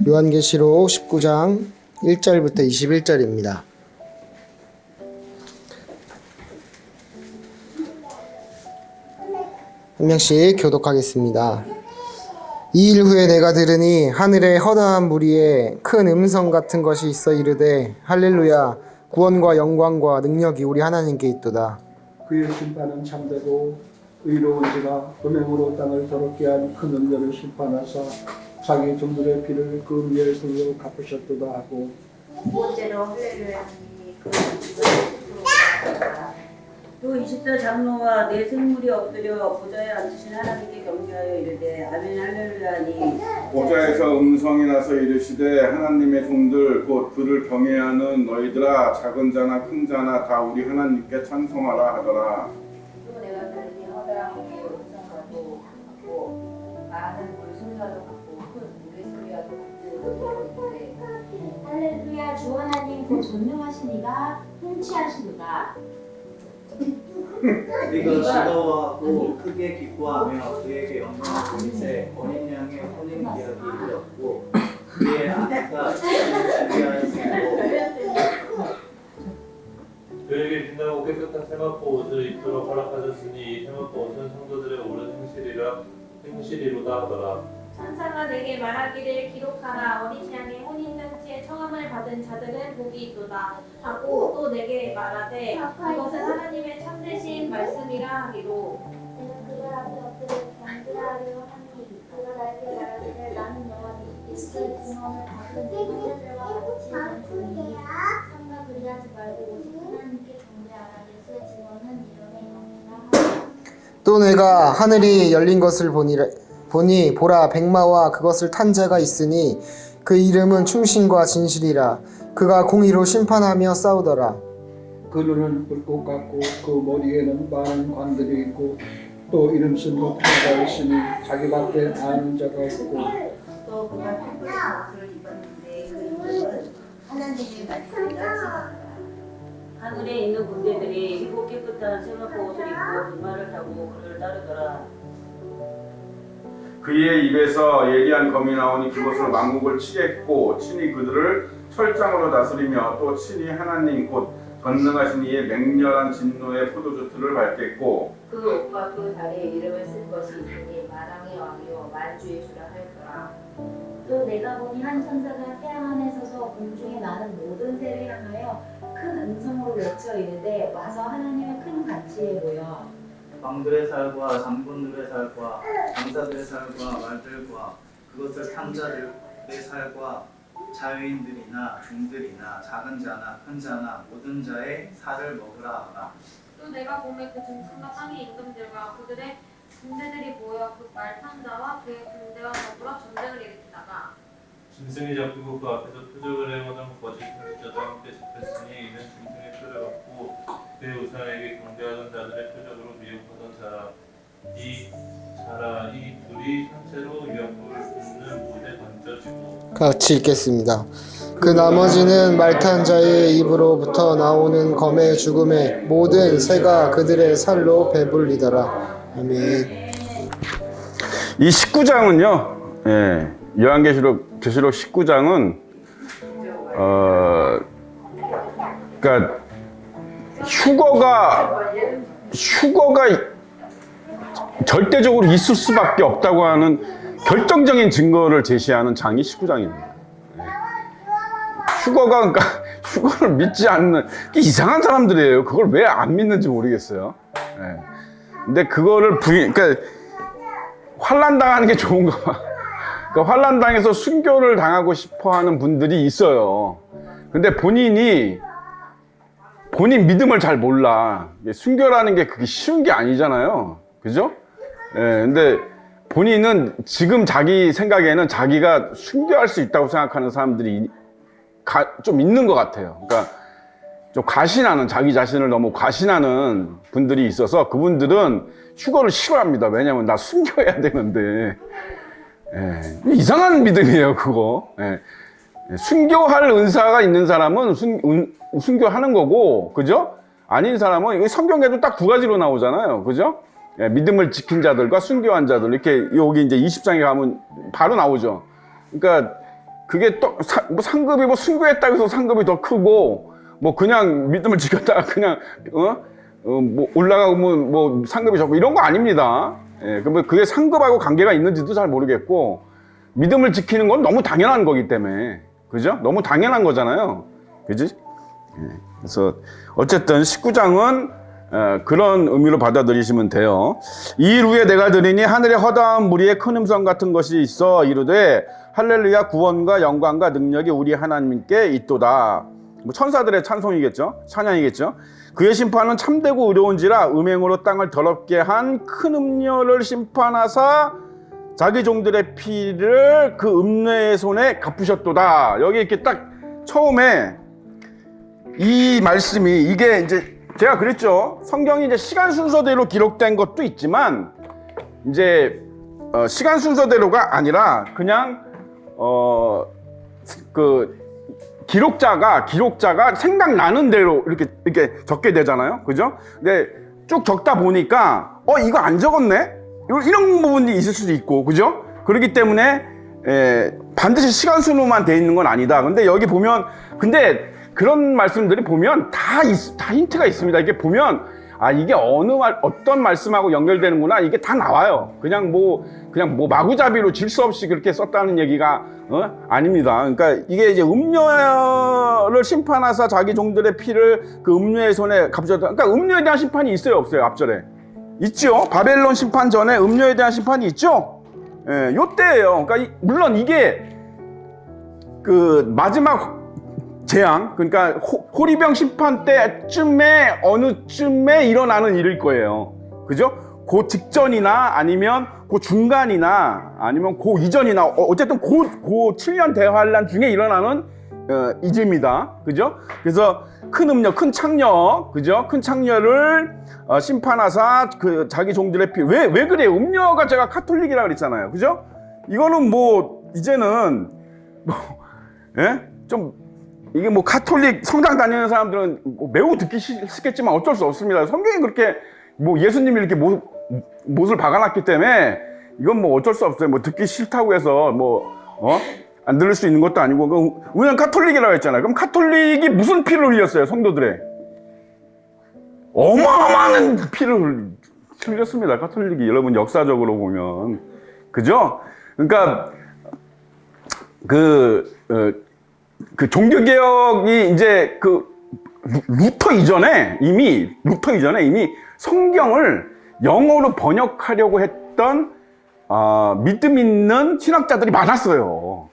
요한계시록 19장 1절부터 21절입니다. 한 명씩 교독하겠습니다. 이 일 후에 내가 들으니 하늘에 허다한 무리에 큰 음성 같은 것이 있어 이르되 할렐루야 구원과 영광과 능력이 우리 하나님께 있도다. 그의 심판은 참되고 의로운지라 음행으로 땅을 더럽게 한 큰 음녀를 심판하사 자기 종들의 피를 그 음녀의 손으로 갚으셨도다 하고 번째로 할렐루야니 또 24장로와 네 생물이 엎드려 보좌에 앉으신 하나님께 경배하여 이르되 아멘 할렐루야니 보좌에서 음성이 나서 이르시되 하나님의 종들 곧 그를 경외하는 너희들아 작은 자나 큰 자나 다 우리 하나님께 찬송하라 하더라. 또 내가 들으니 허다한 무리의 음성과도 같고 많은 물소리와도 같고 큰 물의 소리와도 같고 이르되 할렐루야 주 하나님 그 전능하시니가 통치하시도다. 우리가 즐거워하고 크게 기뻐하며 그에게 영광을 돌리세 어린 양의 혼인 기약이 이르렀고 그의 아내가 주리하였으므로 그에게 빛나고 깨끗한 세마포 옷을 입도록 허락하셨으니 이 세마포 옷은 성도들의 옳은 행실이로다 하더라. 천사가 내게 말하기를 기록하라 어린 양의 혼인잔치에 청함을 받은 자들은 복이 있도다 하고 또 내게 말하되 이것은 하나님의 참되신 말씀이라 하기로 내가 그들 앞에 엎드려 경배하려 하니 그가 나에게 말하기를 나는 너와 네 이스라엘 증언을 받은 형제들과 같이 전투니 삼가 그리하지 말고 오직 하나님께 경배하라 예수의 증언은 이름에 있느니라 하라. 또 내가 하늘이 열린 것을 보니 보라 백마와 그것을 탄 자가 있으니 그 이름은 충신과 진실이라. 그가 공의로 심판하며 싸우더라. 그 눈은 불꽃 같고 그 머리에는 많은 관들이 있고 또 이름 쓴 목표가 있으니 자기밖에 아는 자가 없고 또 그가 핏불의 옷을 입었는데 그 이름은 하나님의 말씀이라 칭하더라. 하늘에 있는 군대들이 희고 깨끗한 세마포 옷을 입고 백마를 타고 그를 따르더라. 그의 입에서 예리한 검이 나오니 그것을 만국을 치겠고 친히 그들을 철장으로 다스리며 또 친히 하나님 곧 전능하신 이의 맹렬한 진노의 포도주틀을 밟겠고 그 옷과 그 다리에 이름을 쓴 것이 있으니 만왕의 왕이요 만주의 주라 하였더라. 또 내가 보니 한 천사가 태양 안에 서서 공중에 많은 모든 새를 향하여 큰 음성으로 외쳐 이르되 와서 하나님의 큰 잔치에 모여 왕들의 살과 장군들의 살과 장사들의 살과 말들과 그것을 탄 자들의 살과 자유인들이나 종들이나 작은 자나 큰 자나 모든 자의 살을 먹으라 하라. 또 내가 보매 그 중심과 땅의 임금들과 그들의 군대들이 모여 그 말탄자와 그의 군대와 더불어 전쟁을 일으키다가 짐승이 잡히고 그 앞에서 표적을 행하던 거짓 선지자도 함께 잡혔으니 이는 짐승의 표를 받고 그의 우상에게 경배하던 자들의 표적으로 미혹하던 자라. 이 둘이 산채로 위협을 붙는 못에 던져지고 같이 읽겠습니다. 그 나머지는 말탄 자의 입으로부터 나오는 검의 죽음에 모든 새가 그들의 살로 배불리더라. 아멘. 이 19장은요 요한계시록 19장은 그러니까 휴거가 절대적으로 있을 수밖에 없다고 하는 결정적인 증거를 제시하는 장이 19장입니다. 그러니까 휴거를 믿지 않는 이상한 사람들이에요. 그걸 왜 안 믿는지 모르겠어요. 근데 그거를 그러니까 환난 당하는 게 좋은가 봐. 그러니까 환난 당해서 순교를 당하고 싶어하는 분들이 있어요. 근데 본인 믿음을 잘 몰라. 순교라는 게 그게 쉬운 게 아니잖아요. 그죠? 근데 본인은 지금 자기 생각에는 자기가 순교할 수 있다고 생각하는 사람들이 좀 있는 것 같아요. 그러니까 좀 자기 자신을 너무 과신하는 분들이 있어서 그분들은 휴거를 싫어합니다. 왜냐면 나 순교해야 되는데. 이상한 믿음이에요, 그거. 순교할 은사가 있는 사람은 순교하는 거고, 그죠? 아닌 사람은 성경에도 딱 두 가지로 나오잖아요, 그죠? 믿음을 지킨 자들과 순교한 자들 이렇게 여기 이제 20장에 가면 바로 나오죠. 그러니까 그게 또 뭐 상급이 뭐 순교했다고 해서 상급이 더 크고 뭐 그냥 믿음을 지켰다가 그냥 뭐 올라가면 뭐 상급이 적고 이런 거 아닙니다. 예, 그게 상급하고 관계가 있는지도 잘 모르겠고 믿음을 지키는 건 너무 당연한 거기 때문에 그죠? 너무 당연한 거잖아요. 그지? 예, 그래서 어쨌든 19장은 그런 의미로 받아들이시면 돼요. 이 일 후에 내가 들으니 하늘의 허다한 무리에 큰 음성 같은 것이 있어 이르되 할렐루야 구원과 영광과 능력이 우리 하나님께 있도다. 뭐 천사들의 찬송이겠죠. 찬양이겠죠. 그의 심판은 참되고 의로운지라 음행으로 땅을 더럽게 한 큰 음녀를 심판하사 자기 종들의 피를 그 음녀의 손에 갚으셨도다. 여기 이렇게 딱 처음에 이 말씀이 이게 이제 제가 그랬죠. 성경이 이제 시간 순서대로 기록된 것도 있지만 이제 시간 순서대로가 아니라 그냥 그 기록자가 생각나는 대로 이렇게 적게 되잖아요. 그죠? 근데 쭉 적다 보니까 이거 안 적었네? 이런 부분이 있을 수도 있고, 그죠? 그렇기 때문에 반드시 시간 순으로만 돼 있는 건 아니다. 근데 여기 보면 근데 그런 말씀들이 보면 다 힌트가 있습니다. 이게 보면 이게 어떤 말씀하고 연결되는구나 이게 다 나와요. 그냥 뭐 마구잡이로 질수 없이 그렇게 썼다는 얘기가 아닙니다. 그러니까 이게 이제 음녀를 심판하사 자기 종들의 피를 그 음녀의 손에 갚으셨다. 그러니까 음녀에 대한 심판이 있어요, 없어요? 앞절에 있죠. 바벨론 심판 전에 음녀에 대한 심판이 있죠. 예, 요때예요. 그러니까 물론 이게 그 마지막 재앙, 그러니까 호리병 심판 때쯤에 어느쯤에 일어나는 일일 거예요. 그죠? 그 직전이나 아니면 그 중간이나 아니면 그 이전이나 어쨌든 그 7년 대환란 중에 일어나는 이즈입니다. 그죠? 그래서 큰 음녀, 큰 창녀, 그죠? 큰 창녀를 심판하사 그 자기 종들의 피. 왜 그래요? 음녀가 제가 카톨릭이라 그랬잖아요. 그죠? 이거는 뭐 이제는 뭐 좀 이게 뭐 카톨릭 성당 다니는 사람들은 매우 듣기 싫겠지만 어쩔 수 없습니다. 성경이 그렇게 뭐 예수님이 이렇게 못을 박아놨기 때문에 이건 뭐 어쩔 수 없어요. 뭐 듣기 싫다고 해서 안 들을 수 있는 것도 아니고 우리는 카톨릭이라고 했잖아요. 그럼 카톨릭이 무슨 피를 흘렸어요? 성도들의 어마어마한 피를 흘렸습니다. 카톨릭이 여러분 역사적으로 보면 그죠? 그러니까 그 종교개혁이 이제 루터 이전에 이미 성경을 영어로 번역하려고 했던 믿음 있는 신학자들이 많았어요.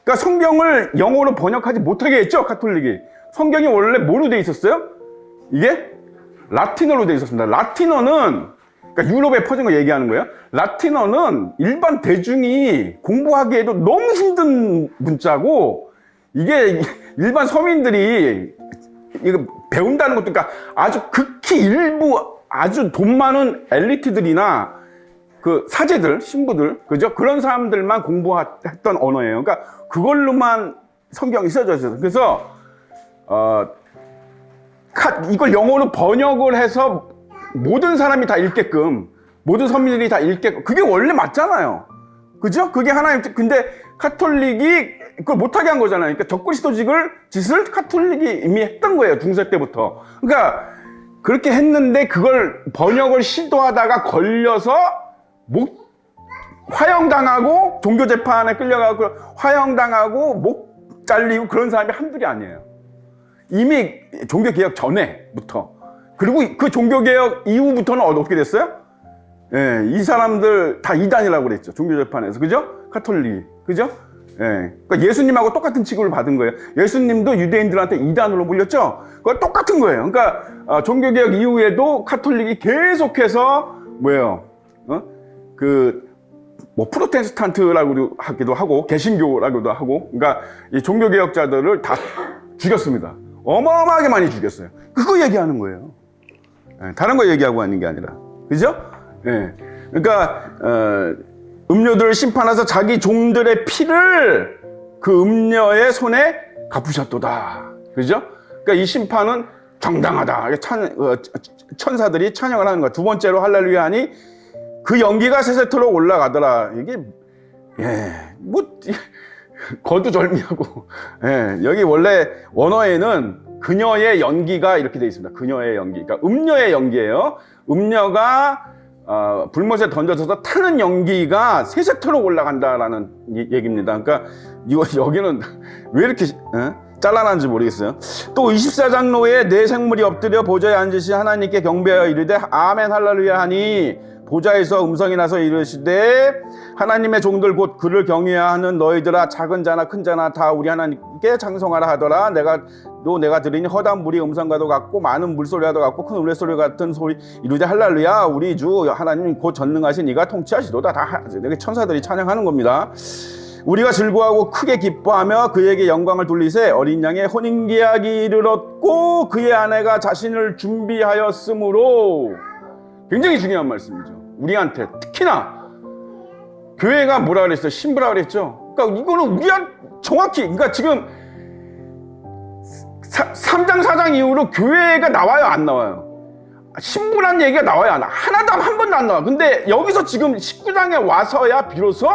그러니까 성경을 영어로 번역하지 못하게 했죠, 카톨릭이. 성경이 원래 뭐로 돼 있었어요? 이게 라틴어로 돼 있었습니다. 라틴어는 그러니까 유럽에 퍼진 거 얘기하는 거예요. 라틴어는 일반 대중이 공부하기에도 너무 힘든 문자고 이게 일반 서민들이 이거 배운다는 것도 그러니까 아주 극히 일부 아주 돈 많은 엘리트들이나 그 사제들, 신부들, 그죠? 그런 사람들만 공부했던 언어예요. 그러니까 그걸로만 성경이 써져 있어요. 그래서 이걸 영어로 번역을 해서 모든 사람이 다 읽게끔, 모든 서민들이 다 읽게끔, 그게 원래 맞잖아요. 그죠? 그게 하나님, 근데 카톨릭이 그걸 못하게 한 거잖아요. 그러니까 짓을 카톨릭이 이미 했던 거예요. 중세 때부터. 그러니까 그렇게 했는데 그걸 번역을 시도하다가 걸려서 화형당하고 종교재판에 끌려가고 화형당하고 목 잘리고 그런 사람이 한둘이 아니에요. 이미 종교개혁 전에부터. 그리고 그 종교개혁 이후부터는 어떻게 됐어요? 예, 이 사람들 다 이단이라고 그랬죠. 종교재판에서. 그죠? 카톨릭이. 그죠? 예. 그러니까 예수님하고 똑같은 취급을 받은 거예요. 예수님도 유대인들한테 이단으로 물렸죠? 그거 똑같은 거예요. 그러니까, 종교개혁 이후에도 카톨릭이 계속해서, 프로테스탄트라고 하기도 하고, 개신교라고도 하고, 그러니까 이 종교개혁자들을 다 죽였습니다. 어마어마하게 많이 죽였어요. 그거 얘기하는 거예요. 예, 다른 거 얘기하고 하는 게 아니라. 그죠? 예. 그러니까, 음녀들을 심판하사 자기 종들의 피를 그 음녀의 손에 갚으셨도다. 그죠? 그러니까 이 심판은 정당하다. 천사들이 찬양을 하는 거야. 두 번째로 할렐루야 하니 그 연기가 세세토록 올라가더라. 이게 거두절미하고. 예, 여기 원래 원어에는 그녀의 연기가 이렇게 되어 있습니다. 그녀의 연기. 그러니까 음녀의 연기예요. 음녀가 불못에 던져져서 타는 연기가 세세토록 올라간다라는 얘기입니다. 그러니까 여기는 왜 이렇게 잘라놨는지 모르겠어요. 또 24장로에 네 생물이 엎드려 보좌에 앉으시 하나님께 경배하여 이르되 아멘 할렐루야 하니 보좌에서 음성이 나서 이르시되 하나님의 종들 곧 그를 경외하는 너희들아 작은 자나 큰 자나 다 우리 하나님께 찬송하라 하더라. 내가 들으니 허다한 물이 음성과도 같고 많은 물소리와도 같고 큰 울레소리 같은 소리 이르되 할렐루야 우리 주 하나님 곧 전능하신 이가 통치하시도다. 다 이렇게 천사들이 찬양하는 겁니다. 우리가 즐거워하고 크게 기뻐하며 그에게 영광을 돌리세 어린 양의 혼인계약이 이르렀고 그의 아내가 자신을 준비하였으므로. 굉장히 중요한 말씀이죠. 우리한테 특히나 교회가 뭐라 그랬어요? 신부라 그랬죠. 그러니까 이거는 정확히 그러니까 지금 3장 4장 이후로 교회가 나와요 안 나와요? 신부란 얘기가 나와요 안 나와요? 하나도 한 번도 안 나와. 근데 여기서 지금 19장에 와서야 비로소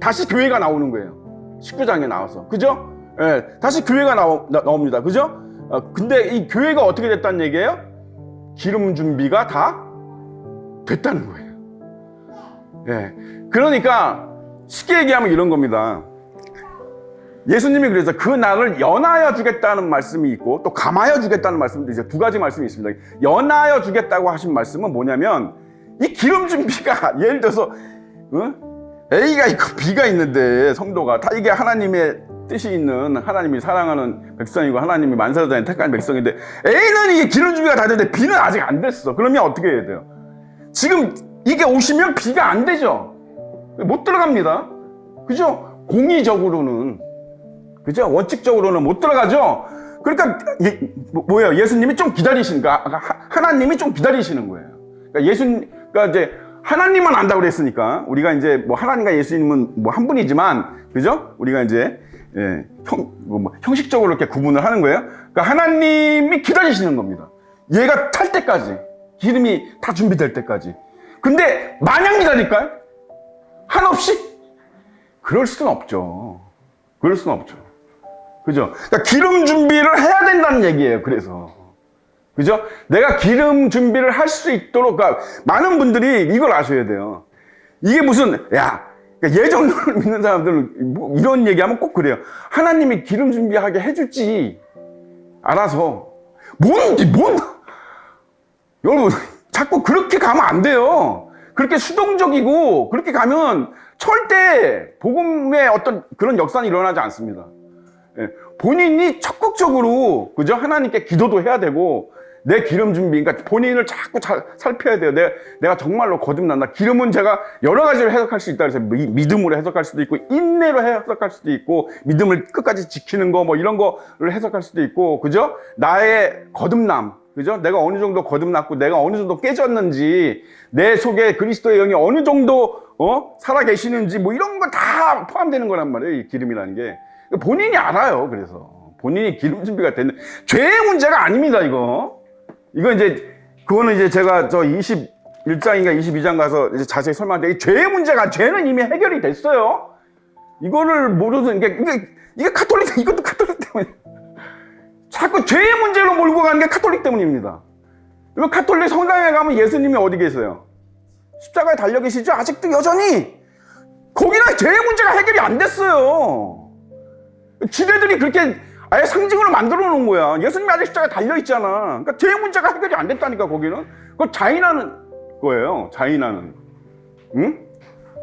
다시 교회가 나오는 거예요. 19장에 나와서. 그죠? 예, 다시 교회가 나옵니다. 그죠? 근데 이 교회가 어떻게 됐다는 얘기예요? 기름 준비가 다 됐다는 거예요. 예. 그러니까 쉽게 얘기하면 이런 겁니다. 예수님이 그래서 그 날을 연하여 주겠다는 말씀이 있고 또 감하여 주겠다는 말씀도 이제 두 가지 말씀이 있습니다. 연하여 주겠다고 하신 말씀은 뭐냐면 이 기름 준비가 예를 들어서 A가 있고 B가 있는데 성도가 다 이게 하나님의 뜻이 있는 하나님이 사랑하는 백성이고 하나님이 만사자에 택한 백성인데 A는 이게 기름 준비가 다 됐는데 B는 아직 안 됐어. 그러면 어떻게 해야 돼요? 지금 이게 오시면 B가 안 되죠. 못 들어갑니다. 그죠? 공의적으로는 그죠? 원칙적으로는 못 들어가죠. 그러니까 뭐예요? 예수님이 좀 기다리시니까 하나님이 좀 기다리시는 거예요. 그러니까 이제 하나님만 안다고 그랬으니까 우리가 이제 뭐 하나님과 예수님은 뭐 한 분이지만 그죠? 우리가 이제 형식적으로 이렇게 구분을 하는 거예요. 그러니까 하나님이 기다리시는 겁니다. 얘가 탈 때까지 기름이 다 준비될 때까지. 근데 마냥 기다릴까요? 한없이? 그럴 수는 없죠. 그럴 수는 없죠. 그죠? 그러니까 기름 준비를 해야 된다는 얘기예요. 그래서. 그죠? 내가 기름 준비를 할 수 있도록, 그러니까 많은 분들이 이걸 아셔야 돼요. 이게 무슨, 그러니까 예정론을 믿는 사람들은 뭐 이런 얘기하면 꼭 그래요. 하나님이 기름 준비하게 해줄지, 알아서. 여러분, 자꾸 그렇게 가면 안 돼요. 그렇게 수동적이고, 그렇게 가면 절대 복음의 어떤 그런 역사는 일어나지 않습니다. 본인이 적극적으로, 그죠? 하나님께 기도도 해야 되고, 내 기름 준비, 그러니까 본인을 자꾸 살펴야 돼요. 내가 정말로 거듭난다. 기름은 제가 여러 가지로 해석할 수 있다. 그래서 믿음으로 해석할 수도 있고, 인내로 해석할 수도 있고, 믿음을 끝까지 지키는 거, 뭐 이런 거를 해석할 수도 있고, 그죠? 나의 거듭남, 그죠? 내가 어느 정도 거듭났고, 내가 어느 정도 깨졌는지, 내 속에 그리스도의 영이 어느 정도, 살아 계시는지, 뭐 이런 거 다 포함되는 거란 말이에요. 이 기름이라는 게. 본인이 알아요. 그래서. 본인이 기름 준비가 되는, 죄의 문제가 아닙니다, 이거. 이거 이제, 그거는 이제 제가 저 21장인가 22장 가서 이제 자세히 설명하는데, 죄의 문제가, 죄는 이미 해결이 됐어요. 이거를 모르는 게, 이게 카톨릭, 이것도 카톨릭 때문에. 자꾸 죄의 문제로 몰고 가는 게 카톨릭 때문입니다. 이거 카톨릭 성당에 가면 예수님이 어디 계세요? 십자가에 달려 계시죠? 아직도 여전히! 거기는 죄의 문제가 해결이 안 됐어요. 지네들이 그렇게 아예 상징으로 만들어 놓은 거야. 예수님이 아직 십자가에 달려 있잖아. 그러니까 죄의 문제가 해결이 안 됐다니까, 거기는. 그걸 자인하는 거예요. 자인하는. 응?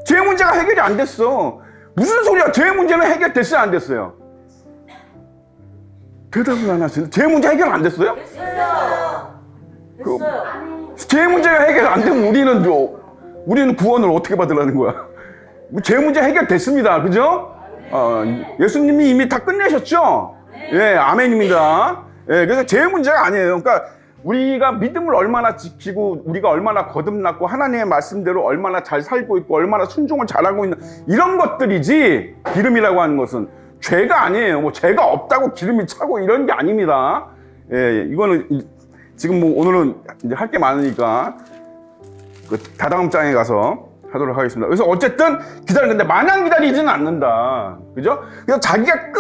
죄의 문제가 해결이 안 됐어. 무슨 소리야? 죄의 문제는 해결됐어요? 안 됐어요? 대답을 안 하시네. 죄의 문제 해결 안 됐어요? 됐어요. 죄의 문제가 해결 안 되면 우리는 구원을 어떻게 받으라는 거야? 죄의 문제 해결됐습니다. 그죠? 예수님이 이미 다 끝내셨죠? 예, 아멘입니다. 예, 그래서 죄의 문제가 아니에요. 그러니까 우리가 믿음을 얼마나 지키고 우리가 얼마나 거듭났고 하나님의 말씀대로 얼마나 잘 살고 있고 얼마나 순종을 잘하고 있는 이런 것들이지 기름이라고 하는 것은 죄가 아니에요. 뭐 죄가 없다고 기름이 차고 이런 게 아닙니다. 예, 이거는 지금 뭐 오늘은 이제 할 게 많으니까 그 다다음 장에 가서 하도록 하겠습니다. 그래서 어쨌든 기다리는데 마냥 기다리지는 않는다. 그죠? 그래서 자기가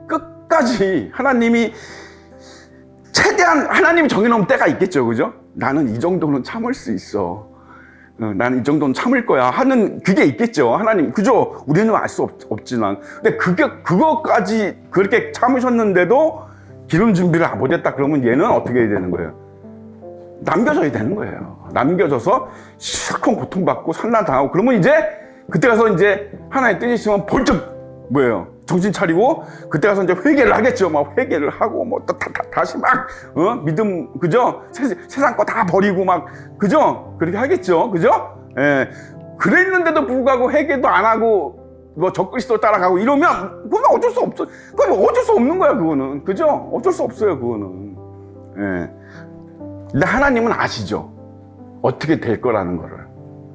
끝까지 하나님이 최대한 하나님이 정해놓은 때가 있겠죠. 그죠? 나는 이 정도는 참을 수 있어. 나는 이 정도는 참을 거야 하는 그게 있겠죠. 하나님, 그죠? 우리는 알 수 없지만. 근데 그거까지 그렇게 참으셨는데도 기름 준비를 못했다 그러면 얘는 어떻게 해야 되는 거예요? 남겨져야 되는 거예요. 남겨져서 실컷 고통받고 산란당하고 그러면 이제 그때 가서 이제 하나의 뜻이 있으면 벌쩍 뭐예요? 정신 차리고 그때 가서 이제 회개를 하겠죠. 막 회개를 하고 뭐 다시 막 믿음, 그죠? 세상 거 다 버리고 막, 그죠? 그렇게 하겠죠. 그죠? 예. 그랬는데도 불구하고 회개도 안 하고 뭐 적그리스도 따라가고 이러면 그건 어쩔 수 없어. 그건 어쩔 수 없는 거야, 그거는. 그죠? 어쩔 수 없어요, 그거는. 예. 근데 하나님은 아시죠? 어떻게 될 거라는 거를.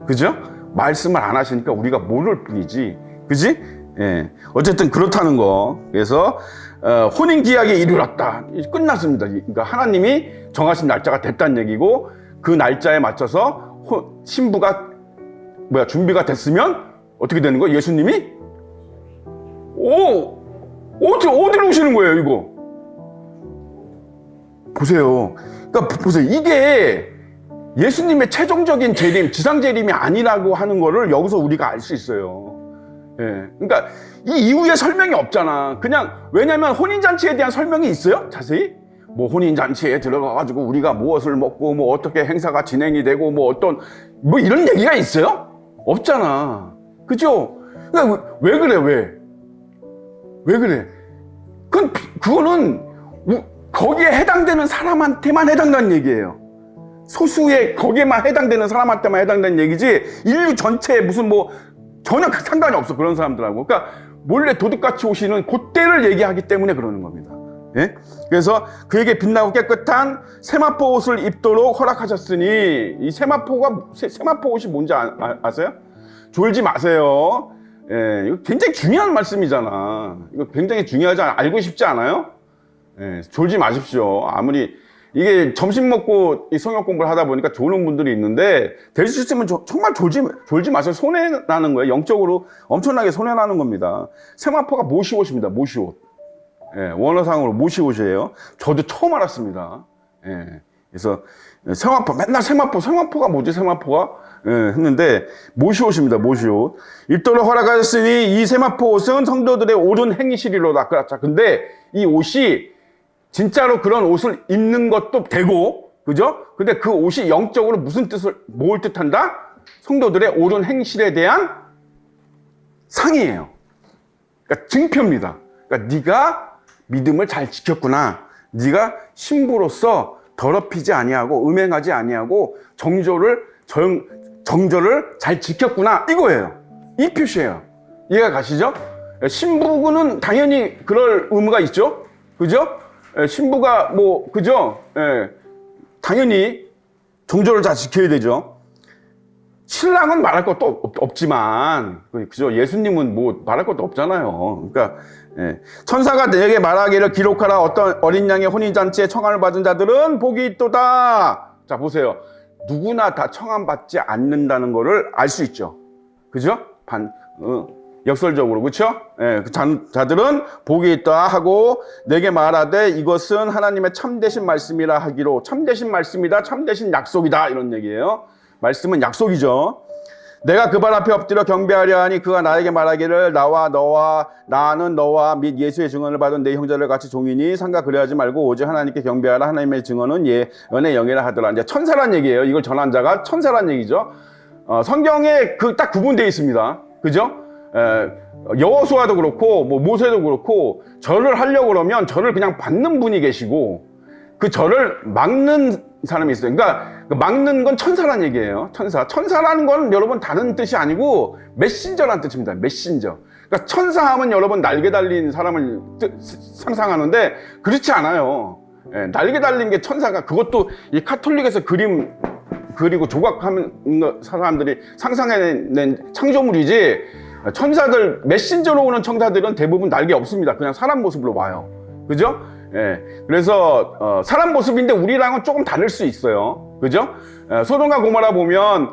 그죠? 말씀을 안 하시니까 우리가 모를 뿐이지. 그지? 예. 어쨌든 그렇다는 거. 그래서 혼인 기약에 이르렀다. 끝났습니다. 그러니까 하나님이 정하신 날짜가 됐다는 얘기고 그 날짜에 맞춰서 신부가 준비가 됐으면 어떻게 되는 거예요? 예수님이 어디로 오시는 거예요, 이거? 보세요. 그러니까 보세요. 이게 예수님의 최종적인 재림, 지상 재림이 아니라고 하는 거를 여기서 우리가 알 수 있어요. 예. 그러니까 이 이후에 설명이 없잖아. 그냥 왜냐면 혼인잔치에 대한 설명이 있어요? 자세히? 뭐 혼인잔치에 들어가가지고 우리가 무엇을 먹고 뭐 어떻게 행사가 진행이 되고 뭐 어떤 뭐 이런 얘기가 있어요? 없잖아. 그죠? 그러니까 왜 그래? 왜 그래? 그거는 거기에 해당되는 사람한테만 해당되는 얘기예요. 소수의 거기에만 해당되는 사람한테만 해당되는 얘기지 인류 전체에 무슨 뭐 전혀 상관이 없어, 그런 사람들하고. 그러니까 몰래 도둑같이 오시는 그때를 얘기하기 때문에 그러는 겁니다. 예? 그래서 그에게 빛나고 깨끗한 세마포 옷을 입도록 허락하셨으니, 이 세마포 옷이 뭔지 아세요? 졸지 마세요. 예, 이거 굉장히 중요한 말씀이잖아. 이거 굉장히 중요하지 알고 싶지 않아요? 예, 졸지 마십시오. 아무리 이게 점심 먹고 이 성역 공부를 하다 보니까 조는 분들이 있는데 될 수 있으면 정말 졸지 마세요. 손해나는 거예요. 영적으로 엄청나게 손해나는 겁니다. 세마포가 모시옷입니다. 모시옷. 예, 원어상으로 모시옷이에요. 저도 처음 알았습니다. 예, 그래서 세마포, 맨날 세마포가 뭐지, 세마포가? 예, 했는데 모시옷입니다. 모시옷. 입도록 허락하셨으니 이 세마포 옷은 성도들의 옳은 행실이로다. 자, 근데 이 옷이 진짜로 그런 옷을 입는 것도 되고, 그죠? 근데 그 옷이 영적으로 뭘 뜻한다? 성도들의 옳은 행실에 대한 상이에요. 그러니까 증표입니다. 그러니까 네가 믿음을 잘 지켰구나. 네가 신부로서 더럽히지 아니하고 음행하지 아니하고 정절을 잘 지켰구나. 이거예요. 이 표시예요. 이해가 가시죠? 신부는 당연히 그럴 의무가 있죠. 그죠? 신부가 그죠? 당연히 정절을 다 지켜야 되죠. 신랑은 말할 것도 없지만, 그죠? 예수님은 뭐 말할 것도 없잖아요. 그러니까 천사가 내게 말하기를 기록하라. 어떤 어린 양의 혼인잔치에 청함을 받은 자들은 복이 있도다. 자, 보세요. 누구나 다 청함받지 않는다는 거를 알 수 있죠. 그죠? 역설적으로, 그렇죠? 예, 그 자들은 복이 있다 하고 내게 말하되 이것은 하나님의 참되신 말씀이라 하기로. 참되신 말씀이다, 참되신 약속이다, 이런 얘기예요. 말씀은 약속이죠. 내가 그 발 앞에 엎드려 경배하려 하니 그가 나에게 말하기를 나는 너와 및 예수의 증언을 받은 내 형제를 같이 종이니 삼가 그래하지 말고 오직 하나님께 경배하라. 하나님의 증언은 예언의 영이라 하더라. 이제 천사란 얘기예요. 이걸 전한 자가 천사란 얘기죠. 성경에 딱 구분되어 있습니다. 그죠? 여호수아도 그렇고 모세도 그렇고 절을 하려고 그러면 절을 그냥 받는 분이 계시고 그 절을 막는 사람이 있어요. 그러니까 막는 건 천사란 얘기예요. 천사라는 건 여러분 다른 뜻이 아니고 메신저라는 뜻입니다. 메신저. 그러니까 천사하면 여러분 날개 달린 사람을 상상하는데 그렇지 않아요. 날개 달린 게 천사가, 그것도 이 카톨릭에서 그리고 조각하는 사람들이 상상해낸 창조물이지, 천사들, 메신저로 오는 천사들은 대부분 날개 없습니다. 그냥 사람 모습으로 와요. 그죠? 예. 그래서, 사람 모습인데 우리랑은 조금 다를 수 있어요. 그죠? 소돔과 고모라 보면,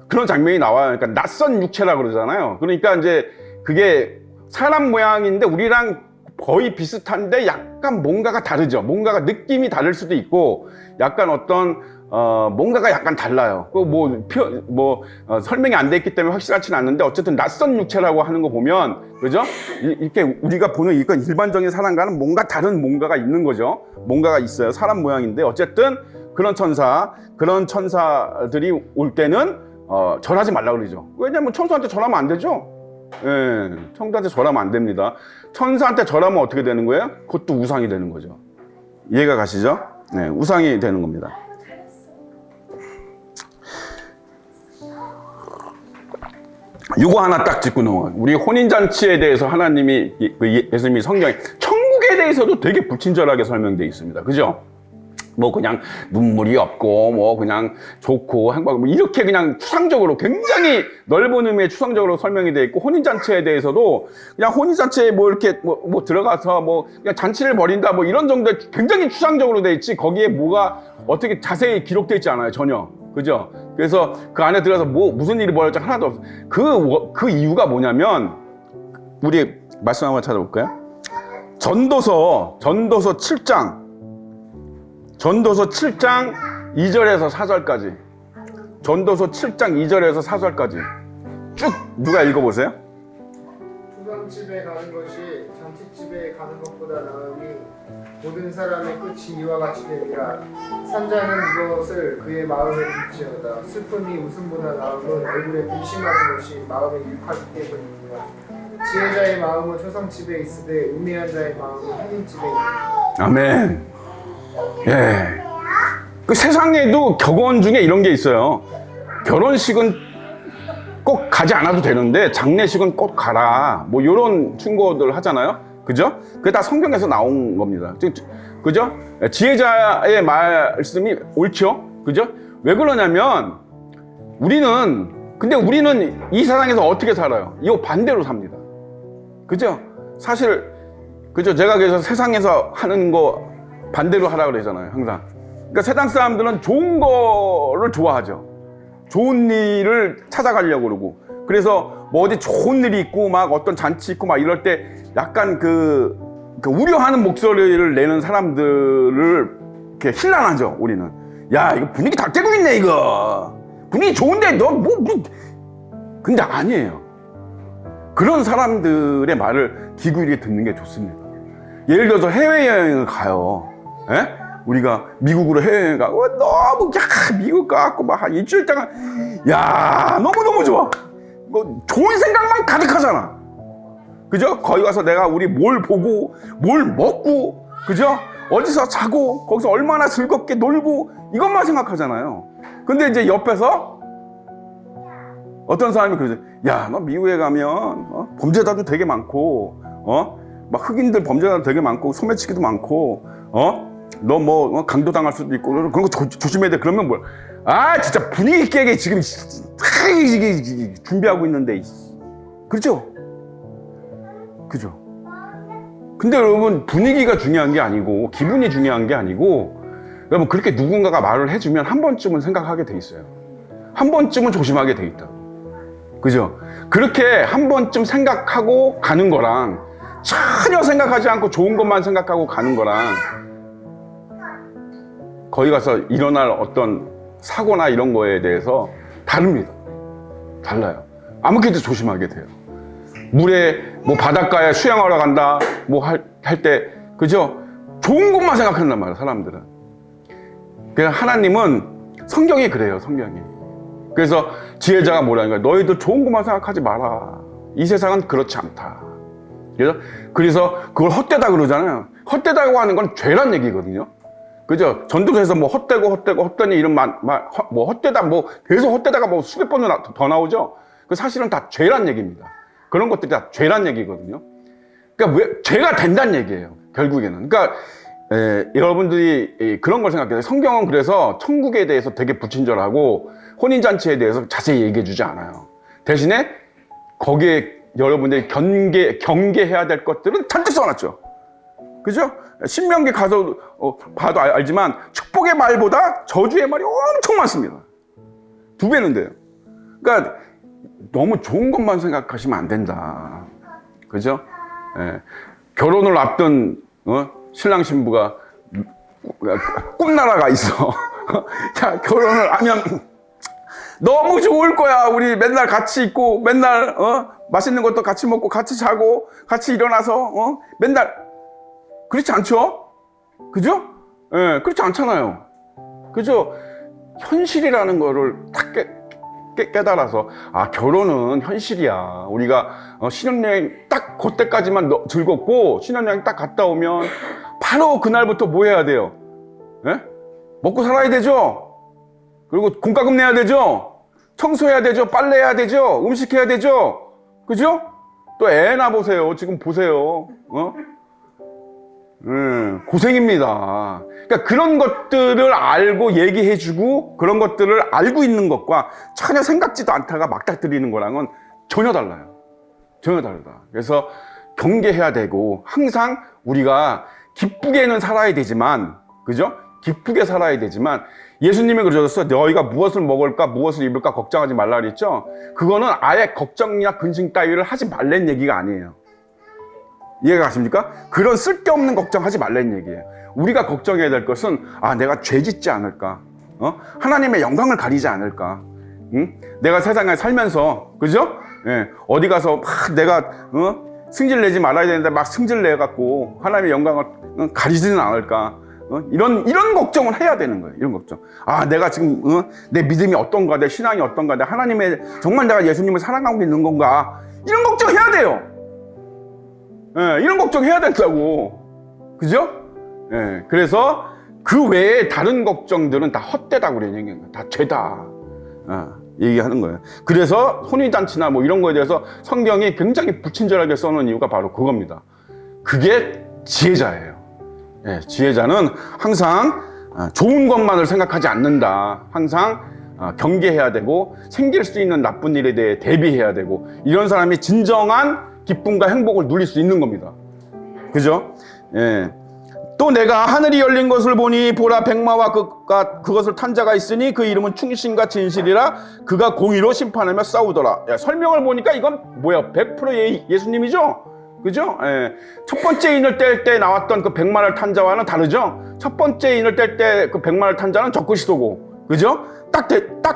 그런 장면이 나와요. 그러니까 낯선 육체라고 그러잖아요. 그러니까 이제 그게 사람 모양인데 우리랑 거의 비슷한데 약간 뭔가가 다르죠. 뭔가가 느낌이 다를 수도 있고 약간 어떤 뭔가가 약간 달라요. 설명이 안 돼 있기 때문에 확실하지는 않는데 어쨌든 낯선 육체라고 하는 거 보면 그죠? 이렇게 우리가 보는 이건 일반적인 사람과는 뭔가 다른 뭔가가 있는 거죠. 뭔가가 있어요. 사람 모양인데 어쨌든 그런 천사들이 올 때는 절하지 말라고 그러죠. 왜냐면 천사한테 절하면 안 되죠. 예, 천사한테 절하면 안 됩니다. 천사한테 절하면 어떻게 되는 거예요? 그것도 우상이 되는 거죠. 이해가 가시죠? 네, 우상이 되는 겁니다. 이거 하나 딱 짚고 넘어가요. 우리 혼인잔치에 대해서 하나님이, 예수님이 성경에 천국에 대해서도 되게 불친절하게 설명되어 있습니다. 그죠? 뭐 그냥 눈물이 없고 뭐 그냥 좋고 행복하고 뭐 이렇게 그냥 추상적으로 굉장히 넓은 의미의 추상적으로 설명이 되어 있고 혼인잔치에 대해서도 그냥 혼인잔치에 뭐 이렇게 뭐 들어가서 뭐 그냥 잔치를 벌인다 뭐 이런 정도의 굉장히 추상적으로 되어 있지 거기에 뭐가 어떻게 자세히 기록되어 있지 않아요. 전혀. 그죠? 그래서 그 안에 들어가서 뭐 무슨 일이 벌어질지 하나도 없어요. 그 이유가 뭐냐면 우리 말씀 한번 찾아볼까요? 전도서 7장 2절에서 4절까지. 전도서 7장 2절에서 4절까지. 쭉 누가 읽어보세요? 추상집에 가는 것이 잔치집에 가는 것보다 나으니 모든 사람의 끝이 이와 같이 되니라. 산자는 이것을 그의 마음에 둘지어다. 슬픔이 웃음보다 나음은 얼굴에 근심하는 것이 마음에 유익하기 때문이니라. 지혜자의 마음은 초상집에 있으되 우매한 자의 마음은 혼인집에 있느니라. 아멘. 예. 그 세상에도 격언 중에 이런 게 있어요. 결혼식은 꼭 가지 않아도 되는데 장례식은 꼭 가라. 뭐 이런 충고들 하잖아요. 그죠? 그게 다 성경에서 나온 겁니다. 그죠? 지혜자의 말씀이 옳죠? 그죠? 왜 그러냐면 근데 우리는 이 세상에서 어떻게 살아요? 이거 반대로 삽니다. 그죠? 사실 그죠? 제가 그래서 세상에서 하는 거 반대로 하라고 그러잖아요, 항상. 그러니까 세상 사람들은 좋은 거를 좋아하죠. 좋은 일을 찾아가려고 그러고. 그래서 뭐 어디 좋은 일이 있고 막 어떤 잔치 있고 막 이럴 때 약간 그 우려하는 목소리를 내는 사람들을 이렇게 힐난하죠, 우리는. 야, 이거 분위기 다 깨고 있네, 이거. 분위기 좋은데 너 근데 아니에요. 그런 사람들의 말을 귀 기울이게 듣는 게 좋습니다. 예를 들어서 해외여행을 가요. 에? 우리가 미국으로 해외여행 가고 너무 미국 가고 막 한 일주일 동안 너무너무 좋아. 뭐 좋은 생각만 가득하잖아. 그죠? 거기 가서 내가 우리 뭘 보고 뭘 먹고 그죠? 어디서 자고 거기서 얼마나 즐겁게 놀고 이것만 생각하잖아요. 근데 이제 옆에서 어떤 사람이 그러죠. 야, 너 미국에 가면 범죄자도 되게 많고 막 흑인들 범죄자도 되게 많고 소매치기도 많고 너 뭐 강도 당할 수도 있고 그런 거 조심해야 돼. 그러면 뭐야? 아, 진짜 분위기 깨게 지금 준비하고 있는데. 그렇죠? 그죠? 근데 여러분 분위기가 중요한 게 아니고 기분이 중요한 게 아니고 여러분 그렇게 누군가가 말을 해주면 한 번쯤은 생각하게 돼 있어요. 한 번쯤은 조심하게 돼 있다. 그죠? 그렇게 한 번쯤 생각하고 가는 거랑 전혀 생각하지 않고 좋은 것만 생각하고 가는 거랑 거기 가서 일어날 어떤 사고나 이런 거에 대해서 다릅니다. 달라요. 아무렇게도 조심하게 돼요. 물에 뭐 바닷가에 수영하러 간다 뭐 할 때 그죠? 좋은 것만 생각한단 말이에요, 사람들은. 그래서 하나님은 성경이 그래요, 성경이. 그래서 지혜자가 뭐라는 거야? 너희들 좋은 것만 생각하지 마라. 이 세상은 그렇지 않다. 그래서 그걸 헛되다 그러잖아요. 헛되다고 하는 건 죄란 얘기거든요. 그죠? 전도서에서 뭐 헛되니 이런 뭐 헛되다, 뭐 계속 헛되다가 뭐 수백 번도 더 나오죠? 그 사실은 다 죄란 얘기입니다. 그런 것들이 다 죄란 얘기거든요. 그러니까 왜 죄가 된다는 얘기예요, 결국에는. 그러니까 여러분들이 그런 걸 생각해요. 성경은 그래서 천국에 대해서 되게 불친절하고 혼인잔치에 대해서 자세히 얘기해 주지 않아요. 대신에 거기에 여러분들이 경계해야 될 것들은 잔뜩 써놨죠. 그죠? 신명기 가서 봐도 알지만 축복의 말보다 저주의 말이 엄청 많습니다. 2배는 돼요. 그러니까 너무 좋은 것만 생각하시면 안 된다. 그죠? 예. 결혼을 앞둔 신랑 신부가 꿈나라가 있어. 자, 결혼을 하면 너무 좋을 거야. 우리 맨날 같이 있고 맨날 맛있는 것도 같이 먹고 같이 자고 같이 일어나서 맨날 그렇지 않죠? 그죠? 예, 그렇지 않잖아요. 그죠? 현실이라는 거를 딱 깨달아서 결혼은 현실이야. 우리가 신혼여행 딱 그때까지만 즐겁고 신혼여행 딱 갔다 오면 바로 그날부터 뭐 해야 돼요? 예? 먹고 살아야 되죠? 그리고 공과금 내야 되죠? 청소해야 되죠? 빨래해야 되죠? 음식해야 되죠? 그죠? 또 애나 보세요. 지금 보세요. 고생입니다. 그러니까 그런 것들을 알고 얘기해주고 그런 것들을 알고 있는 것과 전혀 생각지도 않다가 막닥뜨리는 거랑은 전혀 달라요. 전혀 다르다. 그래서 경계해야 되고 항상 우리가 기쁘게는 살아야 되지만, 그죠? 기쁘게 살아야 되지만 예수님이 그러셨어요. 너희가 무엇을 먹을까 무엇을 입을까 걱정하지 말라 그랬죠. 그거는 아예 걱정이나 근심 따위를 하지 말라는 얘기가 아니에요. 이해가 가십니까? 그런 쓸데없는 걱정하지 말라는 얘기예요. 우리가 걱정해야 될 것은 내가 죄 짓지 않을까? 하나님의 영광을 가리지 않을까? 응? 내가 세상에 살면서, 그죠? 예, 어디 가서 막 내가 승질 내지 말아야 되는데 막 승질 내갖고 하나님의 영광을 가리지는 않을까? 이런 걱정을 해야 되는 거예요. 이런 걱정. 내가 지금 내 믿음이 어떤가, 내 신앙이 어떤가, 내 하나님의 정말 내가 예수님을 사랑하고 있는 건가? 이런 걱정 해야 돼요. 예, 이런 걱정 해야 된다고. 그죠? 예, 그래서 그 외에 다른 걱정들은 다 헛되다고 그래요. 다 죄다. 얘기하는 거예요. 그래서 혼인잔치나 뭐 이런 거에 대해서 성경이 굉장히 불친절하게 써놓은 이유가 바로 그겁니다. 그게 지혜자예요. 예, 지혜자는 항상 좋은 것만을 생각하지 않는다. 항상 경계해야 되고 생길 수 있는 나쁜 일에 대해 대비해야 되고 이런 사람이 진정한 기쁨과 행복을 누릴 수 있는 겁니다. 그죠? 예. 또 내가 하늘이 열린 것을 보니 보라 백마와 그것을 탄 자가 있으니 그 이름은 충신과 진실이라 그가 공의로 심판하며 싸우더라. 설명을 보니까 이건 뭐야? 100% 예수님이죠? 그죠? 예. 첫 번째 인을 뗄 때 나왔던 그 백마를 탄 자와는 다르죠? 첫 번째 인을 뗄 때 그 백마를 탄 자는 적그리스도고, 그죠? 딱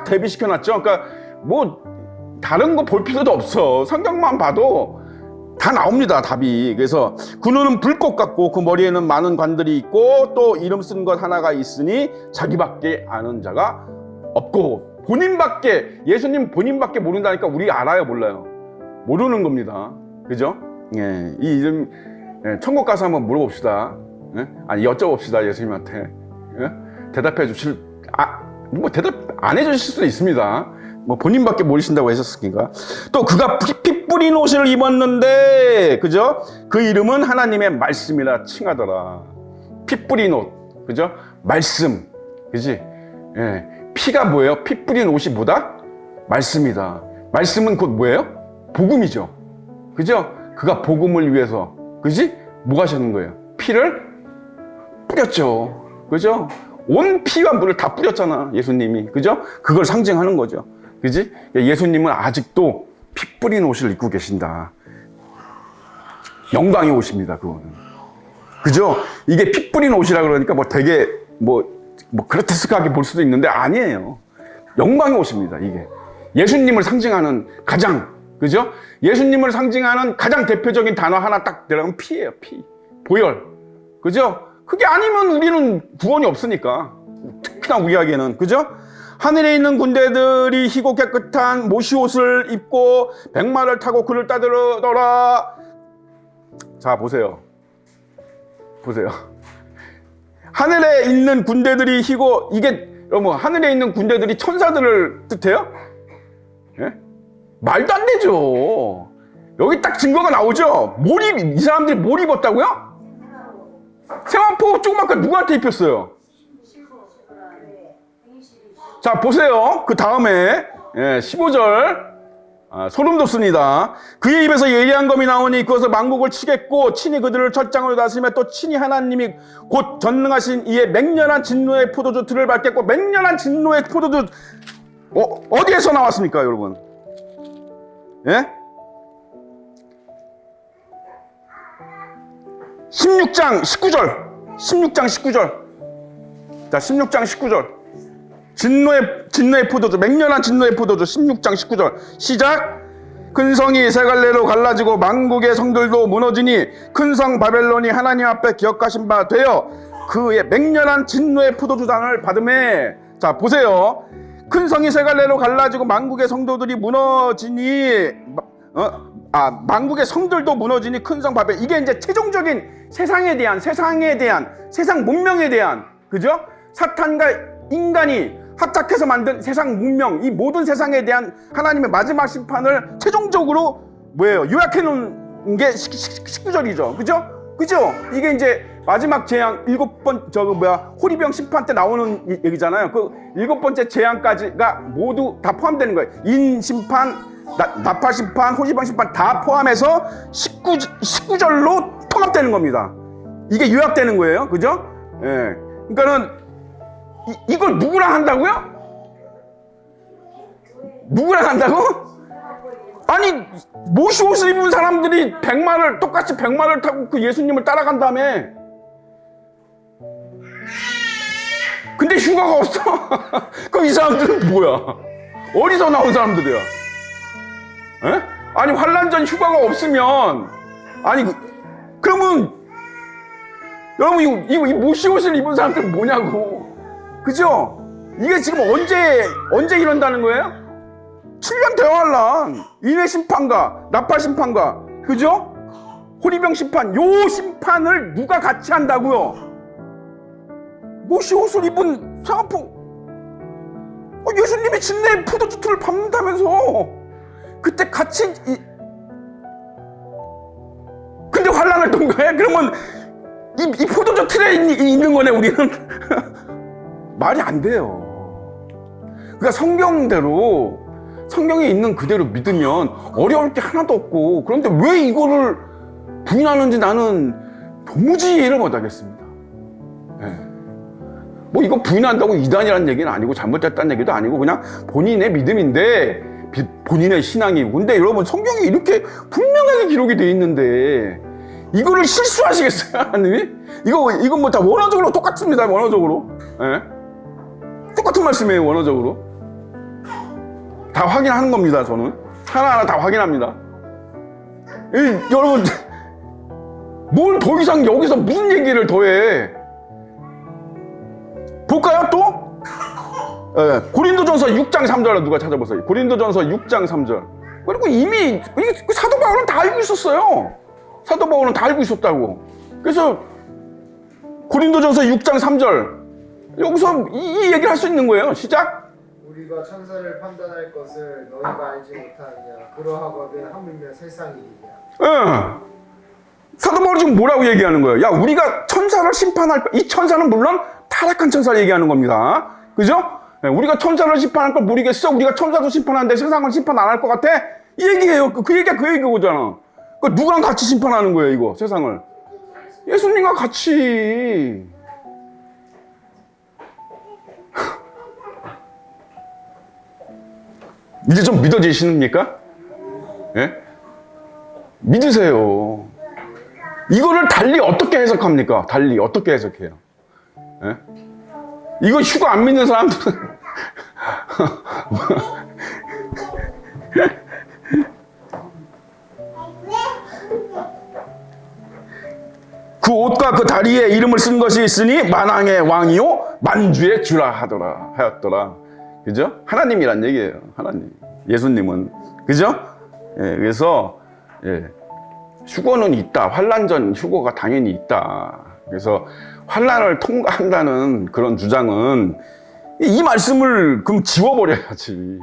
대비시켜놨죠? 그러니까 뭐 다른 거 볼 필요도 없어. 성경만 봐도 다 나옵니다, 답이. 그래서 그 눈은 불꽃 같고 그 머리에는 많은 관들이 있고 또 이름 쓴 것 하나가 있으니 자기밖에 아는 자가 없고 예수님 본인밖에 모른다니까 우리 알아요, 몰라요? 모르는 겁니다. 그죠? 예, 이 이름 천국 가서 한번 물어봅시다. 예? 여쭤봅시다, 예수님한테. 예? 대답해 주실 뭐 대답 안 해주실 수도 있습니다. 뭐 본인밖에 모르신다고 하셨으니까. 또 그가 피 뿌린 옷을 입었는데, 그죠? 그 이름은 하나님의 말씀이라 칭하더라. 피 뿌린 옷, 그죠? 말씀, 그지? 예, 피가 뭐예요? 피 뿌린 옷이 뭐다? 말씀이다. 말씀은 곧 뭐예요? 복음이죠. 그죠? 그가 복음을 위해서, 그지? 뭐 하시는 거예요? 피를 뿌렸죠. 그죠? 온 피와 물을 다 뿌렸잖아, 예수님이. 그죠? 그걸 상징하는 거죠. 그지? 예수님은 아직도 피 뿌린 옷을 입고 계신다. 영광의 옷입니다, 그거는. 그죠? 이게 피 뿌린 옷이라 그러니까 뭐 되게 뭐 그로테스크하게 볼 수도 있는데 아니에요. 영광의 옷입니다, 이게. 예수님을 상징하는 그죠? 예수님을 상징하는 가장 대표적인 단어 하나 딱 들어가면 피예요, 피. 보혈. 그죠? 그게 아니면 우리는 구원이 없으니까. 특히나 우리에게는. 그죠? 하늘에 있는 군대들이 희고 깨끗한 모시옷을 입고 백마를 타고 그를 따르더라. 자, 보세요. 하늘에 있는 군대들이 희고, 이게 하늘에 있는 군대들이 천사들을 뜻해요? 예? 말도 안 되죠. 여기 딱 증거가 나오죠. 이 사람들이 뭘 입었다고요? 세마포 조그맣게 누구한테 입혔어요? 자, 보세요. 그 다음에 15절 소름 돋습니다. 그의 입에서 예리한 검이 나오니 그것을 만국을 치겠고 친히 그들을 철장으로 다스리며 또 친히 하나님이 곧 전능하신 이의 맹렬한 진노의 포도주 틀을 밟겠고 맹렬한 진노의 포도주 어디에서 나왔습니까, 여러분? 예? 16장 19절. 16장 19절. 자, 16장 19절. 진노의 포도주, 맹렬한 진노의 포도주. 16장 19절. 시작. 큰 성이 세 갈래로 갈라지고 만국의 성들도 무너지니 큰 성 바벨론이 하나님 앞에 기억하신 바 되어 그의 맹렬한 진노의 포도주잔을 받음에. 자, 보세요. 큰 성이 세 갈래로 갈라지고 만국의 성도들이 무너지니 만국의 성들도 무너지니 큰 성 바벨. 이게 이제 최종적인 세상 문명에 대한, 그죠? 사탄과 인간이 합작해서 만든 세상 문명, 이 모든 세상에 대한 하나님의 마지막 심판을 최종적으로 요약해 놓은 게 19절이죠. 그죠? 이게 이제 마지막 재앙, 호리병 심판 때 나오는 얘기잖아요. 그 7번째 재앙까지가 모두 다 포함되는 거예요. 인심판, 나팔심판, 호리병 심판 다 포함해서 19절로 통합되는 겁니다. 이게 요약되는 거예요. 그죠? 예. 그러니까는 이걸 누구랑 한다고요? 누구랑 한다고? 아니, 모시 옷을 입은 사람들이 똑같이 백마를 타고 그 예수님을 따라간다며. 근데 휴가가 없어. 그럼 이 사람들은 뭐야? 어디서 나온 사람들이야? 에? 아니, 환란 전 휴가가 없으면, 아니, 그러면 여러분 이 모시 옷을 입은 사람들은 뭐냐고. 그죠? 이게 지금 언제 이런다는 거예요? 7년 대환란, 인외 심판과 나팔 심판과, 그죠? 호리병 심판, 요 심판을 누가 같이 한다고요? 모시 옷을 입은 사람들, 예수님이 진내의 포도주틀을 밟는다면서 그때 같이 근데 환란을 통과해? 그러면 이 포도주 틀에 있는 거네, 우리는. 말이 안 돼요. 그러니까 성경에 있는 그대로 믿으면 어려울 게 하나도 없고, 그런데 왜 이거를 부인하는지 나는 도무지 이해를 못하겠습니다. 네. 뭐 이거 부인한다고 이단이라는 얘기는 아니고 잘못됐다는 얘기도 아니고 그냥 본인의 믿음인데, 본인의 신앙이고. 근데 여러분, 성경에 이렇게 분명하게 기록이 되어 있는데 이거를 실수하시겠어요, 하나님이? 이거 뭐 다 원어적으로 똑같습니다, 원어적으로. 네? 똑같은 말씀이에요, 원어적으로. 다 확인하는 겁니다, 저는. 하나하나 다 확인합니다. 여러분, 뭘 더 이상 여기서 무슨 얘기를 더해? 볼까요, 또? 네, 고린도전서 6장 3절 누가 찾아보세요. 고린도전서 6장 3절. 그리고 이미 사도 바울은 다 알고 있었어요. 사도 바울은 다 알고 있었다고. 그래서 고린도전서 6장 3절. 여기서 이 얘기를 할 수 있는 거예요. 시작. 우리가 천사를 판단할 것을 너희가 알지 못하느냐. 그러하거든 하물며 세상이 이냐. 예. 사도 바울이 지금 뭐라고 얘기하는 거예요? 야, 우리가 천사를 심판할 거. 이 천사는 물론 타락한 천사를 얘기하는 겁니다. 그죠? 예, 우리가 천사를 심판할 걸 모르겠어. 우리가 천사도 심판하는데 세상을 심판 안 할 것 같아? 이 얘기예요. 그 얘기가 그 얘기거잖아. 그 누구랑 같이 심판하는 거예요, 이거 세상을? 예수님과 같이. 이제 좀 믿어지십니까? 예? 믿으세요. 이거를 달리 어떻게 해석합니까? 달리 어떻게 해석해요? 예? 이거 휴가 안 믿는 사람들은 그 옷과 그 다리에 이름을 쓴 것이 있으니 만왕의 왕이요 만주의 주라 하였더라. 그죠? 하나님이란 얘기예요. 하나님. 예수님은. 그죠? 예, 그래서 휴거는 있다. 환란 전 휴거가 당연히 있다. 그래서 환란을 통과한다는 그런 주장은 이 말씀을 그럼 지워버려야지.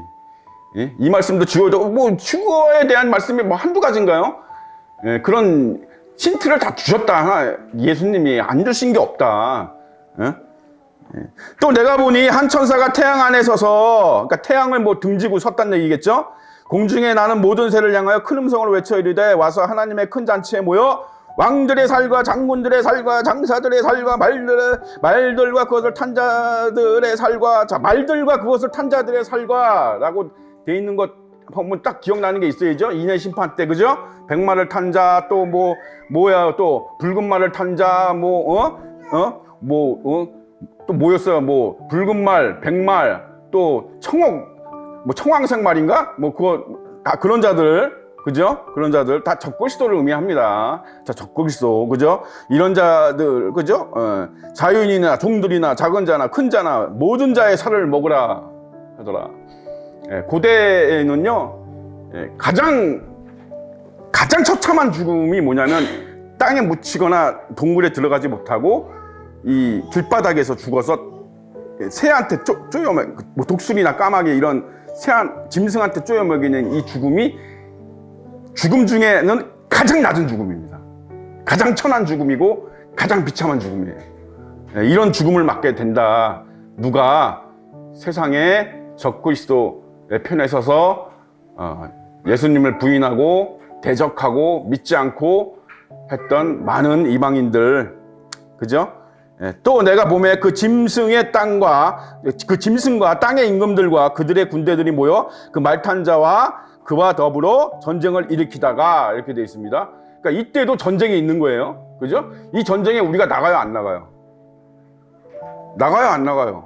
예? 이 말씀도 지워져. 뭐 휴거에 대한 말씀이 뭐 한두 가지인가요? 예, 그런 힌트를 다 주셨다. 예수님이 안 주신 게 없다. 예? 또 내가 보니 한 천사가 태양 안에 서서, 그러니까 태양을 뭐 등지고 섰다는 얘기겠죠? 공중에 나는 모든 새를 향하여 큰 음성을 외쳐 이르되 와서 하나님의 큰 잔치에 모여 왕들의 살과 장군들의 살과 장사들의 살과 말들과 그것을 탄 자들의 살과 자 말들과 그것을 탄 자들의 살과라고 돼 있는 것 보면 딱 기억나는 게 있어야죠. 인의 심판 때 그죠? 백마를 탄 자 또 뭐야 또 붉은 말을 탄 자 또 뭐였어요? 뭐 붉은 말, 백말 또 청옥 뭐 청황색 말인가? 뭐 그거 다 그런 자들 그죠? 그런 자들 다 적그리스도를 의미합니다. 자, 적그리스도 그죠? 이런 자들 그죠? 자유인이나 종들이나 작은 자나 큰 자나 모든 자의 살을 먹으라 하더라. 고대에는요 가장 처참한 죽음이 뭐냐면 땅에 묻히거나 동굴에 들어가지 못하고 이 길바닥에서 죽어서 새한테 쪼여먹 뭐 독수리나 까마귀 이런 짐승한테 쪼여먹이는 이 죽음이 죽음 중에는 가장 낮은 죽음입니다. 가장 천한 죽음이고 가장 비참한 죽음이에요. 이런 죽음을 맞게 된다. 누가 세상에 적그리스도의 편에 서서 예수님을 부인하고 대적하고 믿지 않고 했던 많은 이방인들 그죠? 또 내가 보면 그 짐승의 땅과 그 짐승과 땅의 임금들과 그들의 군대들이 모여 그 말탄 자와 그와 더불어 전쟁을 일으키다가 이렇게 되어 있습니다. 그러니까 이때도 전쟁이 있는 거예요. 그죠? 이 전쟁에 우리가 나가요, 안 나가요? 나가요, 안 나가요?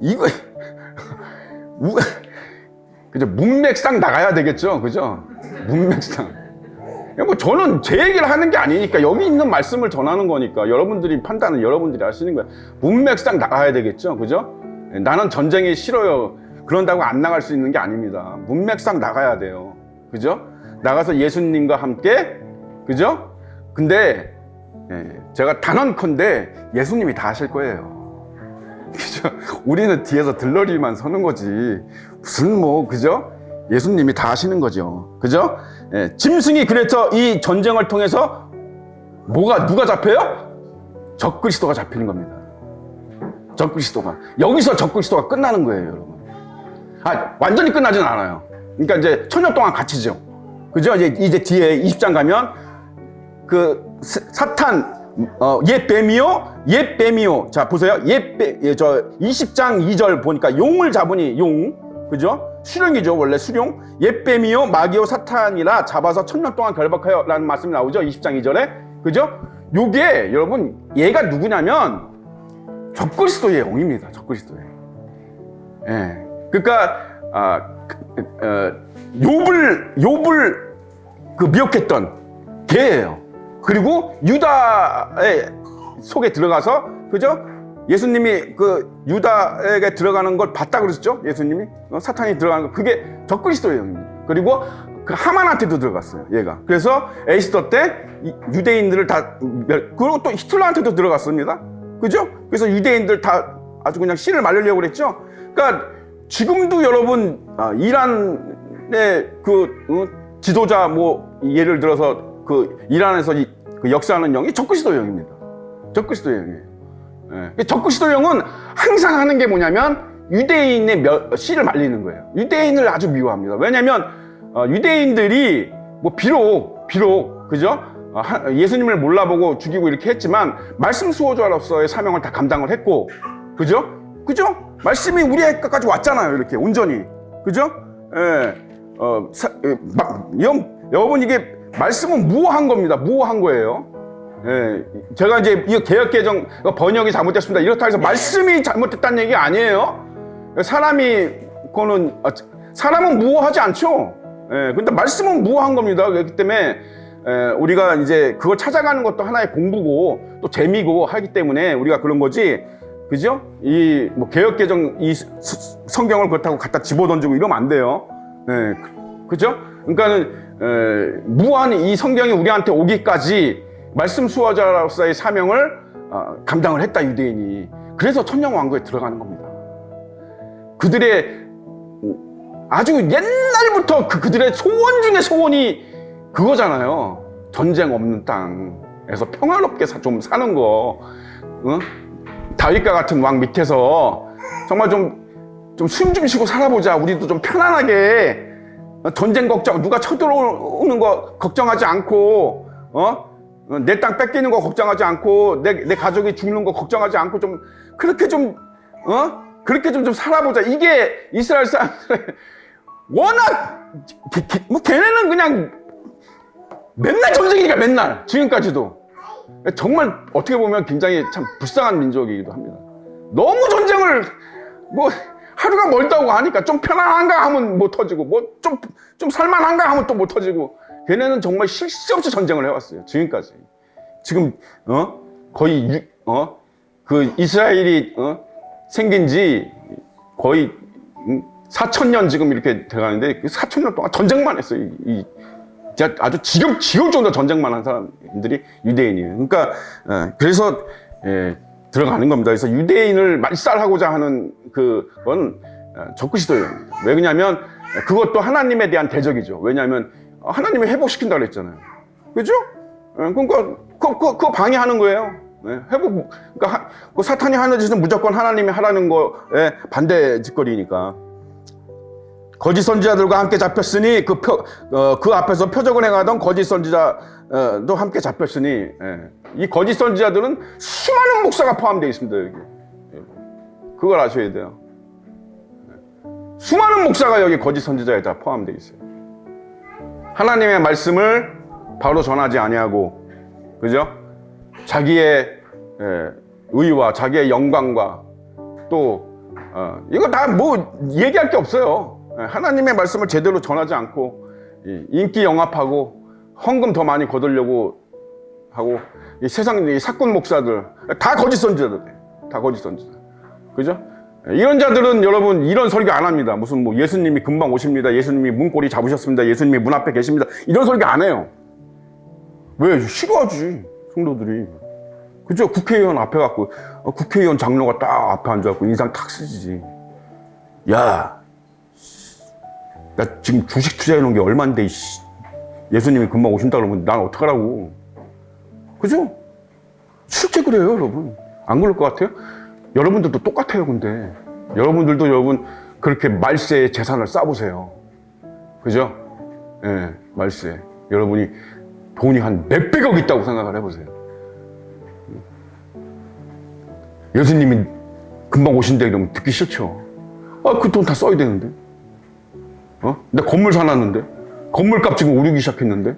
이거 그죠? 문맥상 나가야 되겠죠, 그죠? 문맥상. 뭐 저는 제 얘기를 하는 게 아니니까 여기 있는 말씀을 전하는 거니까 여러분들이 판단은 여러분들이 하시는 거예요. 문맥상 나가야 되겠죠, 그죠? 나는 전쟁이 싫어요. 그런다고 안 나갈 수 있는 게 아닙니다. 문맥상 나가야 돼요, 그죠? 나가서 예수님과 함께, 그죠? 근데 제가 단언컨대 예수님이 다 하실 거예요. 그죠? 우리는 뒤에서 들러리만 서는 거지. 무슨 그죠? 예수님이 다 하시는 거죠. 그죠? 짐승이 그래서 이 전쟁을 통해서 누가 잡혀요? 적그리스도가 잡히는 겁니다. 적그리스도가. 여기서 적그리스도가 끝나는 거예요, 여러분. 완전히 끝나진 않아요. 그러니까 이제 천년 동안 갇히죠. 그죠? 이제 뒤에 20장 가면 그 사탄 옛 뱀이요. 자, 보세요. 20장 2절 보니까 용을 잡으니 그죠? 수령이죠, 원래 수령. 옛 뱀이요 마귀요 사탄이라 잡아서 천년 동안 결박하여 라는 말씀이 나오죠. 20장 2절에. 그죠? 요게 여러분 얘가 누구냐면 적그리스도의 영입니다. 적그리스도의. 그러니까 욥을 그 미혹했던 걔예요. 그리고 유다의 속에 들어가서 그죠? 예수님이 그 유다에게 들어가는 걸 봤다 그러셨죠? 예수님이 사탄이 들어가는 거 그게 적그리스도의 영입니다. 그리고 그 하만한테도 들어갔어요, 얘가. 그래서 에스더 때 유대인들을 다 그리고 또 히틀러한테도 들어갔습니다. 그죠? 그래서 유대인들 다 아주 그냥 씨를 말리려고 그랬죠. 그러니까 지금도 여러분 이란의 그 지도자 예를 들어서 그 이란에서 그 역사하는 영이 적그리스도 영입니다. 적그리스도 영이에요. 적그리스도 영은 항상 하는 게 뭐냐면 유대인의 씨를 말리는 거예요. 유대인을 아주 미워합니다. 왜냐하면 유대인들이 비록 그죠? 예수님을 몰라보고 죽이고 이렇게 했지만 말씀 수호자로서의 사명을 다 감당을 했고 그죠? 말씀이 우리에게까지 왔잖아요. 이렇게 온전히. 그죠? 여러분 이게 말씀은 무어한 겁니다. 무어한 거예요. 제가 이제 이 개역개정 번역이 잘못됐습니다. 이렇다 해서 말씀이 잘못됐다는 얘기 아니에요. 사람은 무어하지 않죠. 근데 말씀은 무어한 겁니다. 그렇기 때문에 우리가 이제 그걸 찾아가는 것도 하나의 공부고 또 재미고 하기 때문에 우리가 그런 거지. 그죠? 개역개정 성경을 그렇다고 갖다 집어던지고 이러면 안 돼요. 그죠? 그러니까는 무한 이 성경이 우리한테 오기까지 말씀 수호자로서의 사명을 감당을 했다, 유대인이. 그래서 천년왕국에 들어가는 겁니다. 그들의 아주 옛날부터 그들의 소원 중에 소원이 그거잖아요. 전쟁 없는 땅에서 평화롭게 좀 사는 거. 다윗과 같은 왕 밑에서 정말 좀 숨 좀 쉬고 살아보자. 우리도 좀 편안하게 전쟁 걱정, 누가 쳐들어오는 거 걱정하지 않고 내 땅 뺏기는 거 걱정하지 않고 내 가족이 죽는 거 걱정하지 않고 좀 그렇게 좀 살아보자. 이게 이스라엘 사람들의 워낙 뭐 걔네는 그냥 맨날 전쟁이니까 맨날 지금까지도 정말 어떻게 보면 굉장히 참 불쌍한 민족이기도 합니다. 너무 전쟁을 뭐 하루가 멀다고 하니까 좀 편안한가 하면 못 터지고 뭐 좀 살만한가 하면 또 못 터지고 걔네는 정말 쉴 새 없이 전쟁을 해왔어요. 지금까지. 지금 거의 그 이스라엘이 생긴 지 거의 4,000년 지금 이렇게 돼가는데 4,000년 동안 전쟁만 했어요. 진짜 아주 지금 정도 전쟁만 한 사람들이 유대인이에요. 그러니까 그래서 들어가는 겁니다. 그래서 유대인을 말살하고자 하는 그건 적그리스도입니다. 왜 그러냐면 그것도 하나님에 대한 대적이죠. 왜냐하면 하나님이 회복시킨다 그랬잖아요. 그죠? 그러니까 그거 방해하는 거예요. 회복. 그러니까 그 사탄이 하는 짓은 무조건 하나님이 하라는 거에 반대 짓거리니까. 거짓 선지자들과 함께 잡혔으니 그 앞에서 표적을 행하던 거짓 선지자도 함께 잡혔으니 이 거짓 선지자들은 수많은 목사가 포함되어 있습니다. 여기. 그걸 아셔야 돼요. 수많은 목사가 여기 거짓 선지자에 다 포함되어 있어요. 하나님의 말씀을 바로 전하지 아니하고, 그죠? 자기의 의와 자기의 영광과 또 이거 다 뭐 얘기할 게 없어요. 하나님의 말씀을 제대로 전하지 않고 인기 영합하고 헌금 더 많이 거두려고 하고 이 세상 이 사꾼 목사들 다 거짓 선지자들, 다 거짓 선지자, 그죠? 이런 자들은 여러분 이런 설교 안 합니다. 무슨 뭐 예수님이 금방 오십니다. 예수님이 문고리 잡으셨습니다. 예수님이 문 앞에 계십니다. 이런 설교 안 해요. 왜? 싫어하지 성도들이. 그죠? 국회의원 앞에 갖고 국회의원 장로가 딱 앞에 앉아갖고 인상 탁 쓰지. 야, 나 지금 주식 투자해 놓은 게 얼만데 예수님이 금방 오신다 그러면 난 어떡하라고. 그죠? 실제 그래요, 여러분. 안 그럴 것 같아요? 여러분들도 똑같아요. 근데 여러분들도 여러분 그렇게 말세에 재산을 쌓아보세요. 그죠? 예, 말세. 여러분이 돈이 한 몇백억 있다고 생각을 해보세요. 예수님이 금방 오신다 이러면 듣기 싫죠. 그 돈 다 써야 되는데. 내 건물 사놨는데. 건물값 지금 오르기 시작했는데.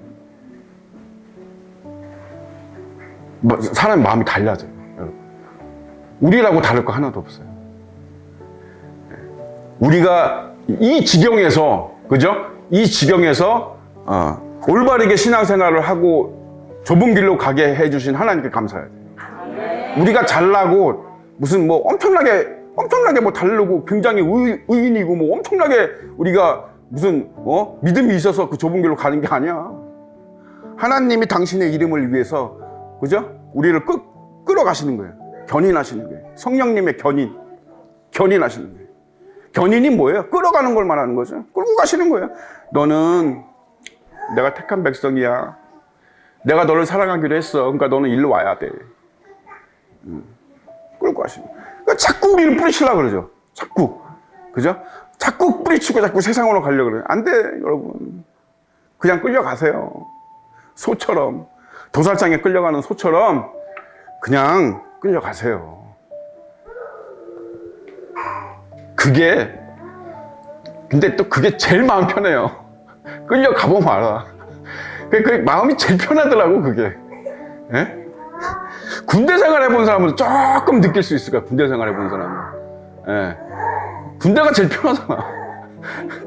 사람의 마음이 달라져요. 여러분. 우리라고 다를 거 하나도 없어요. 우리가 이 지경에서, 그죠? 이 지경에서 올바르게 신앙생활을 하고 좁은 길로 가게 해주신 하나님께 감사해야 돼요. 우리가 잘나고 무슨 뭐 엄청나게 뭐 다르고 굉장히 의인이고 뭐 엄청나게 우리가 무슨 믿음이 있어서 그 좁은 길로 가는 게 아니야. 하나님이 당신의 이름을 위해서, 그죠? 우리를 끌어가시는 거예요. 견인하시는 거예요. 성령님의 견인하시는 거예요. 견인이 뭐예요? 끌어가는 걸 말하는 거죠. 끌고 가시는 거예요. 너는 내가 택한 백성이야. 내가 너를 사랑하기로 했어. 그러니까 너는 일로 와야 돼. 끌고 가시는 거예요. 그러니까 자꾸 우리를 뿌리치려고 그러죠. 자꾸. 그죠? 자꾸 뿌리치고 자꾸 세상으로 가려고 그래요. 안 돼, 여러분. 그냥 끌려가세요. 소처럼. 도살장에 끌려가는 소처럼 그냥 끌려가세요. 근데 또 그게 제일 마음 편해요. 끌려가보면 알아. 그 마음이 제일 편하더라고, 그게. 예? 군대 생활 해본 사람은 조금 느낄 수 있을 거야, 군대 생활 해본 사람은. 예. 군대가 제일 편하잖아.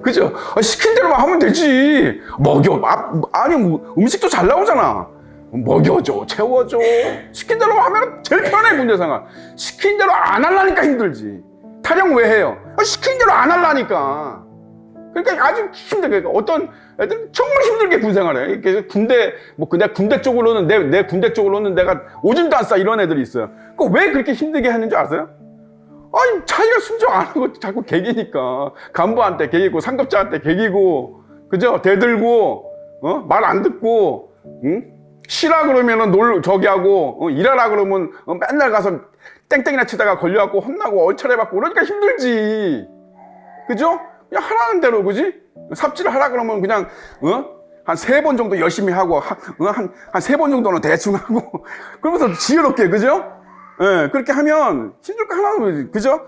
그죠? 시킨 대로만 하면 되지. 먹여. 아니, 뭐, 음식도 잘 나오잖아. 먹여줘, 채워줘. 시킨 대로만 하면 제일 편해, 군대 생활. 시킨 대로 안 하려니까 힘들지. 타령 왜 해요? 시킨 대로 안 하려니까. 그러니까 아주 힘들게. 어떤 애들은 정말 힘들게 군 생활해. 군대, 내 군대 쪽으로는, 내 군대 쪽으로는 내가 오줌도 안 싸. 이런 애들이 있어요. 왜 그렇게 힘들게 하는 줄 아세요? 아니, 자기가 순종 안 하고 자꾸 개기니까. 간부한테 개기고, 상급자한테 개기고, 그죠? 대들고, 말 안 듣고, 응? 쉬라 그러면은 저기 하고, 일하라 그러면 맨날 가서 땡땡이나 치다가 걸려갖고 혼나고 얼차려받고 그러니까 힘들지. 그죠? 그냥 하라는 대로, 그지? 삽질을 하라 그러면 그냥, 한 3번 정도 열심히 하고, 한 3번 정도는 대충 하고, 그러면서 지혜롭게, 그죠? 예, 그렇게 하면 힘들 거 하나도, 그죠?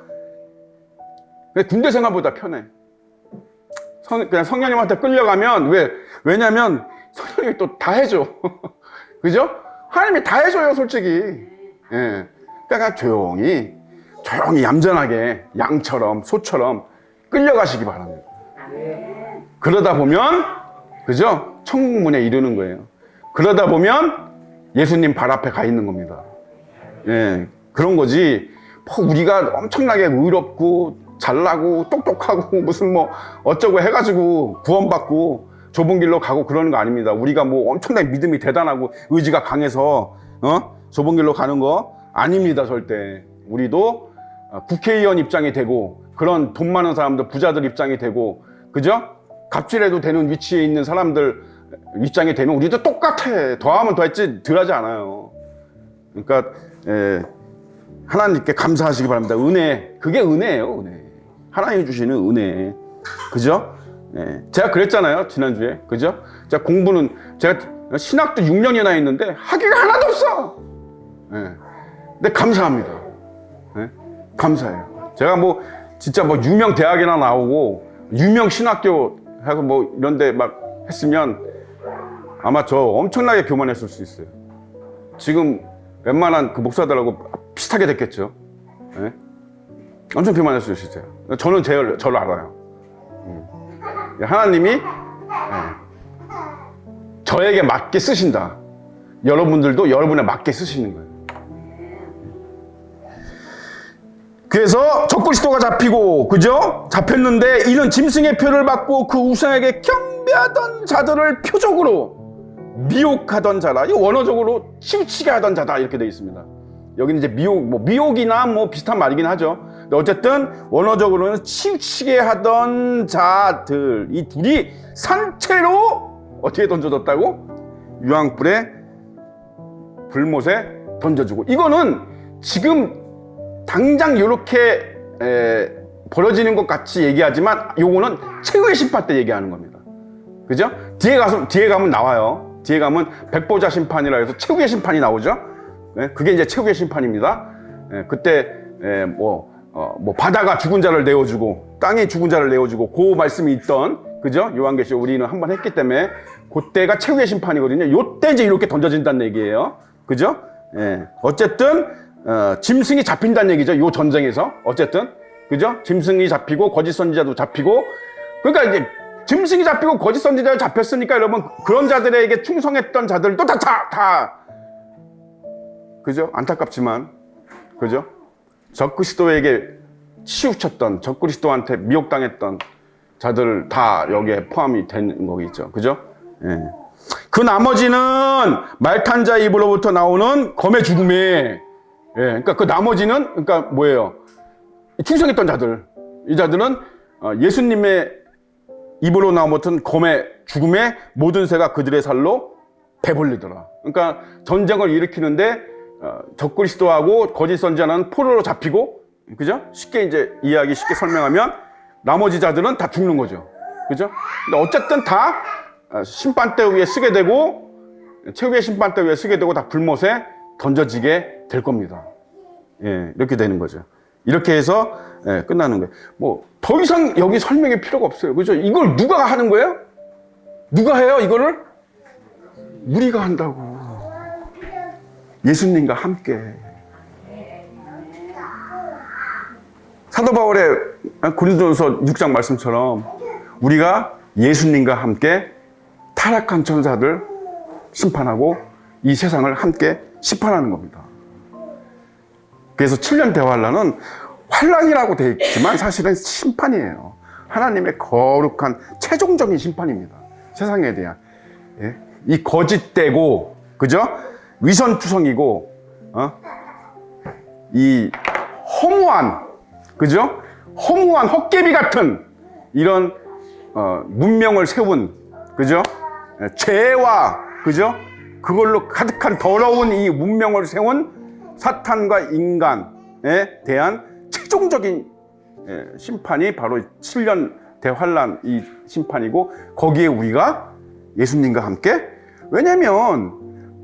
군대 생활보다 편해. 그냥 성령님한테 끌려가면, 왜냐면, 성령님이 또 다 해줘. 그죠? 하나님이 다 해줘요, 솔직히. 예. 그러니까 조용히 얌전하게, 양처럼, 소처럼 끌려가시기 바랍니다. 그러다 보면, 그죠? 천국문에 이르는 거예요. 그러다 보면 예수님 발 앞에 가 있는 겁니다. 예, 그런 거지. 뭐 우리가 엄청나게 의롭고 잘나고 똑똑하고 무슨 뭐 어쩌고 해가지고 구원받고 좁은 길로 가고 그러는 거 아닙니다. 우리가 뭐 엄청나게 믿음이 대단하고 의지가 강해서 좁은 길로 가는 거 아닙니다. 절대. 우리도 국회의원 입장이 되고 그런 돈 많은 사람들, 부자들 입장이 되고, 그죠? 갑질해도 되는 위치에 있는 사람들 입장이 되면 우리도 똑같아. 더하면 더했지 덜하지 않아요. 그러니까 하나님께 감사하시기 바랍니다. 은혜, 그게 은혜예요. 은혜. 하나님이 주시는 은혜. 그죠? 제가 그랬잖아요, 지난주에. 그죠? 제가 공부는, 제가 신학도 6년이나 했는데 학위가 하나도 없어. 근데 감사합니다. 감사해요. 제가 뭐 진짜 뭐 유명 대학이나 나오고 유명 신학교 하고 뭐 이런데 막 했으면 아마 저 엄청나게 교만했을 수 있어요. 지금 웬만한 그 목사들하고 비슷하게 됐겠죠. 엄청 교만했을 수 있어요. 저는 저를 알아요. 하나님이 저에게 맞게 쓰신다. 여러분들도 여러분에 맞게 쓰시는 거예요. 그래서 적그리스도가 잡히고, 그죠? 잡혔는데 이는 짐승의 표를 받고 그 우상에게 경배하던 자들을 표적으로 미혹하던 자라. 이 원어적으로 치우치게 하던 자다 이렇게 되어 있습니다. 여기는 이제 미혹이나 뭐 비슷한 말이긴 하죠. 근데 어쨌든 원어적으로는 치우치게 하던 자들, 이 둘이 산채로 어떻게 던져졌다고? 유황불에 불못에 던져주고. 이거는 지금 당장 이렇게 벌어지는 것 같이 얘기하지만 요거는 최후의 심판 때 얘기하는 겁니다. 그죠? 뒤에 가면 나와요. 뒤에 가면 백보자 심판이라 해서 최후의 심판이 나오죠. 그게 이제 최후의 심판입니다. 그때 바다가 죽은 자를 내어주고 땅이 죽은 자를 내어주고 그 말씀이 있던, 그죠? 요한계시록 우리는 한번 했기 때문에 그때가 최후의 심판이거든요. 요때 이제 이렇게 던져진다는 얘기예요. 그죠? 어쨌든 짐승이 잡힌다는 얘기죠. 요 전쟁에서. 어쨌든. 그죠? 짐승이 잡히고 거짓 선지자도 잡히고. 그러니까 이제 짐승이 잡히고 거짓 선지자가 잡혔으니까 여러분 그런 자들에게 충성했던 자들도 다 그죠? 안타깝지만, 그죠? 적그리스도에게 치우쳤던, 적그리스도한테 미혹당했던 자들 다 여기에 포함이 되는 거겠죠. 그죠? 그 나머지는 말탄 자 입으로부터 나오는 검의 죽음에, 그러니까 그 나머지는, 그러니까 뭐예요? 충성했던 자들. 이 자들은 예수님의 입으로 나오던 검의 죽음에 모든 새가 그들의 살로 배불리더라. 그러니까 전쟁을 일으키는데 적그리스도하고 거짓 선지자는 포로로 잡히고, 그죠? 쉽게 이제 이해하기 쉽게 설명하면 나머지 자들은 다 죽는 거죠. 그죠? 근데 어쨌든 다 심판대 위에 쓰게 되고, 최후의 심판대 위에 쓰게 되고 다 불못에 던져지게 될 겁니다. 이렇게 되는 거죠. 이렇게 해서 끝나는 거예요. 뭐 더 이상 여기 설명이 필요가 없어요. 그죠? 이걸 누가 하는 거예요? 누가 해요? 이거를? 우리가 한다고. 예수님과 함께. 사도 바울의 고린도전서 6장 말씀처럼 우리가 예수님과 함께 타락한 천사들 심판하고 이 세상을 함께 심판하는 겁니다. 그래서 7년 대환란은 환란이라고 되어 있지만 사실은 심판이에요. 하나님의 거룩한 최종적인 심판입니다. 세상에 대한. 이 거짓되고, 그죠? 위선투성이고, 이 허무한, 그죠? 허무한 헛개비 같은 이런 문명을 세운, 그죠? 죄와, 그죠? 그걸로 가득한 더러운 이 문명을 세운 사탄과 인간에 대한 최종적인 심판이 바로 7년 대환란 이 심판이고, 거기에 우리가 예수님과 함께? 왜냐면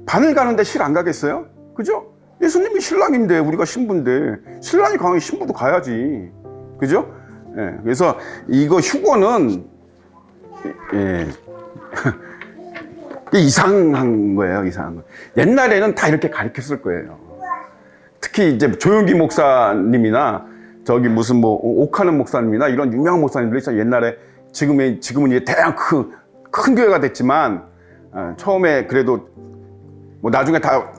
반을 가는데 실 안 가겠어요? 그죠? 예수님이 신랑인데 우리가 신부인데 신랑이 가면 신부도 가야지. 그죠? 예, 그래서 이거 휴거는 이상한 거예요. 이상한 거. 옛날에는 다 이렇게 가르쳤을 거예요. 특히 이제 조용기 목사님이나 저기 무슨 뭐 옥하는 목사님이나 이런 유명한 목사님들이 있잖아요. 옛날에 지금은 이제 대형 큰 교회가 됐지만 처음에 그래도 뭐 나중에 다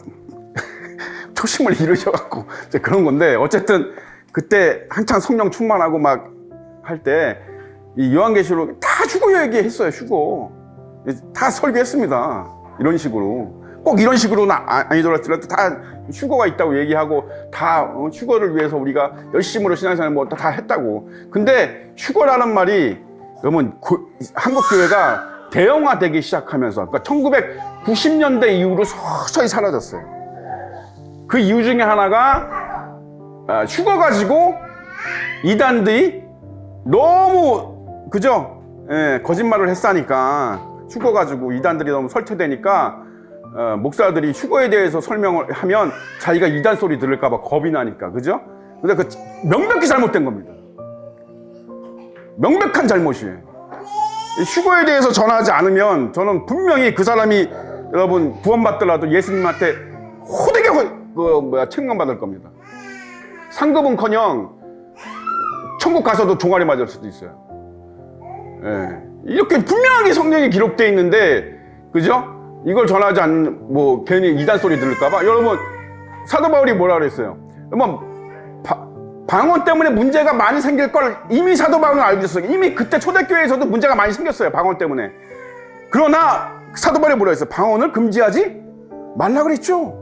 초심을 잃으셔갖고 이제 그런 건데 어쨌든 그때 한창 성령 충만하고 막 할 때 이 요한계시록 다 휴거 얘기했어요. 휴거 다 설교했습니다. 이런 식으로 꼭 이런 식으로는 아니더라도 다 휴거가 있다고 얘기하고 다 휴거를 위해서 우리가 열심으로 신앙생활 뭐 다 했다고. 근데 휴거라는 말이 여러분 한국 교회가 대형화되기 시작하면서 그러니까 1990년대 이후로 서서히 사라졌어요. 그 이유 중에 하나가 휴거 가지고 이단들이 너무 그죠? 예, 거짓말을 했으니까 휴거 가지고 이단들이 너무 설치되니까 목사들이 휴거에 대해서 설명을 하면 자기가 이단 소리 들을까 봐 겁이 나니까 그죠? 근데 그 명백히 잘못된 겁니다. 명백한 잘못이에요. 휴거에 대해서 전하지 않으면 저는 분명히 그 사람이 여러분 구원받더라도 예수님한테 호되게 책망받을 겁니다. 상급은커녕 천국 가서도 종아리 맞을 수도 있어요. 예. 이렇게 분명하게 성경에 기록되어 있는데 그죠? 이걸 전하지 않는 뭐 괜히 이단 소리 들을까봐. 여러분 사도 바울이 뭐라 그랬어요? 여러분 방언 때문에 문제가 많이 생길 걸 이미 사도 바울은 알고 있었어요. 이미 그때 초대교회에서도 문제가 많이 생겼어요. 방언 때문에. 그러나 사도 바울이 뭐라 했어요? 방언을 금지하지 말라 그랬죠.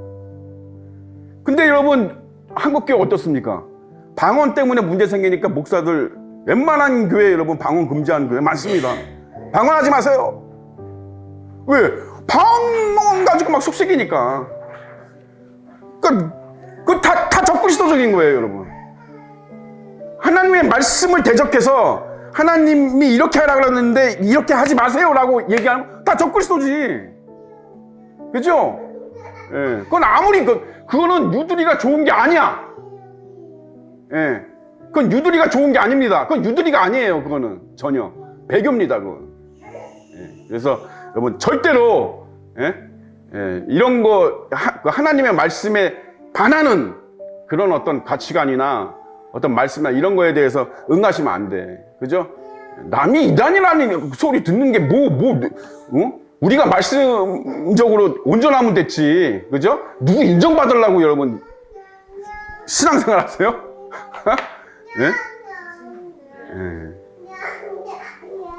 근데 여러분 한국교회 어떻습니까? 방언 때문에 문제 생기니까 목사들 웬만한 교회 여러분 방언 금지하는 교회 많습니다. 방언하지 마세요. 왜? 방언 가지고 막 속삭이니까. 그거 다 적그리스도적인 거예요, 여러분. 하나님의 말씀을 대적해서 하나님이 이렇게 하라고 그랬는데 이렇게 하지 마세요라고 얘기하면 다 적그리스도지. 그죠? 예. 그건 아무리 그거는 유두리가 좋은 게 아니야. 예. 그건 유두리가 좋은 게 아닙니다. 그건 유두리가 아니에요. 그거는 전혀 배교입니다. 그건. 예. 그래서 여러분 절대로 이런 거 하나님의 말씀에 반하는 그런 어떤 가치관이나 어떤 말씀이나 이런 거에 대해서 응하시면 안 돼. 그죠? 남이 이단이라는 소리 듣는 게 우리가 말씀적으로 온전하면 됐지. 그죠? 누구 인정받으려고 여러분 신앙생활 하세요? 네? 네.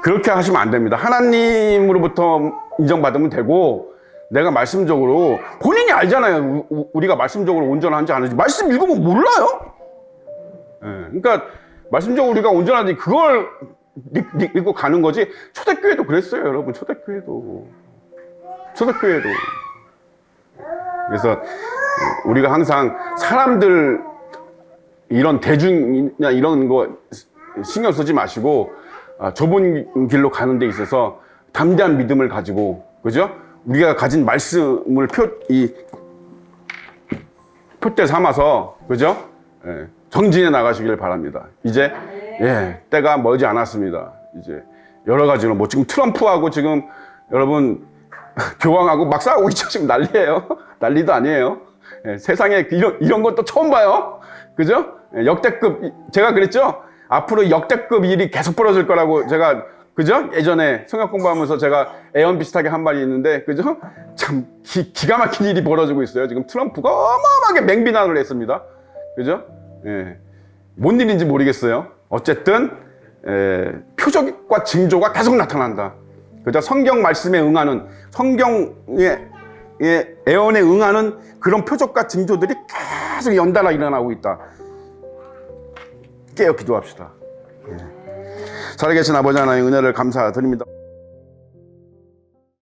그렇게 하시면 안 됩니다. 하나님으로부터 인정받으면 되고 내가 말씀적으로 본인이 알잖아요. 우리가 말씀적으로 온전한지 아닌지. 말씀 읽으면 몰라요. 네. 그러니까 말씀적으로 우리가 온전한지 그걸 믿고 가는 거지. 초대교회도 그랬어요, 여러분. 초대교회도. 그래서 우리가 항상 사람들 이런 대중이나 이런 거 신경 쓰지 마시고 좁은 길로 가는 데 있어서 담대한 믿음을 가지고 그죠? 우리가 가진 말씀을 표대 삼아서 그죠? 예, 정진해 나가시길 바랍니다. 이제 때가 멀지 않았습니다. 이제 여러 가지로 뭐 지금 트럼프하고 지금 여러분 교황하고 막 싸우고 있죠. 지금 난리예요. 난리도 아니에요. 예, 세상에 이런 것도 처음 봐요. 그죠? 예, 역대급 제가 그랬죠. 앞으로 역대급 일이 계속 벌어질 거라고 제가 그죠? 예전에 성경 공부하면서 제가 애언 비슷하게 한 말이 있는데 그죠? 참 기가 막힌 일이 벌어지고 있어요. 지금 트럼프가 어마어마하게 맹비난을 했습니다. 그죠? 예. 뭔 일인지 모르겠어요. 어쨌든 표적과 징조가 계속 나타난다. 그죠? 성경 말씀에 응하는 성경의 애언에 응하는 그런 표적과 징조들이 계속 연달아 일어나고 있다. 깨어 기도합시다. 살아계신 아버지 하나님 은혜를 감사드립니다.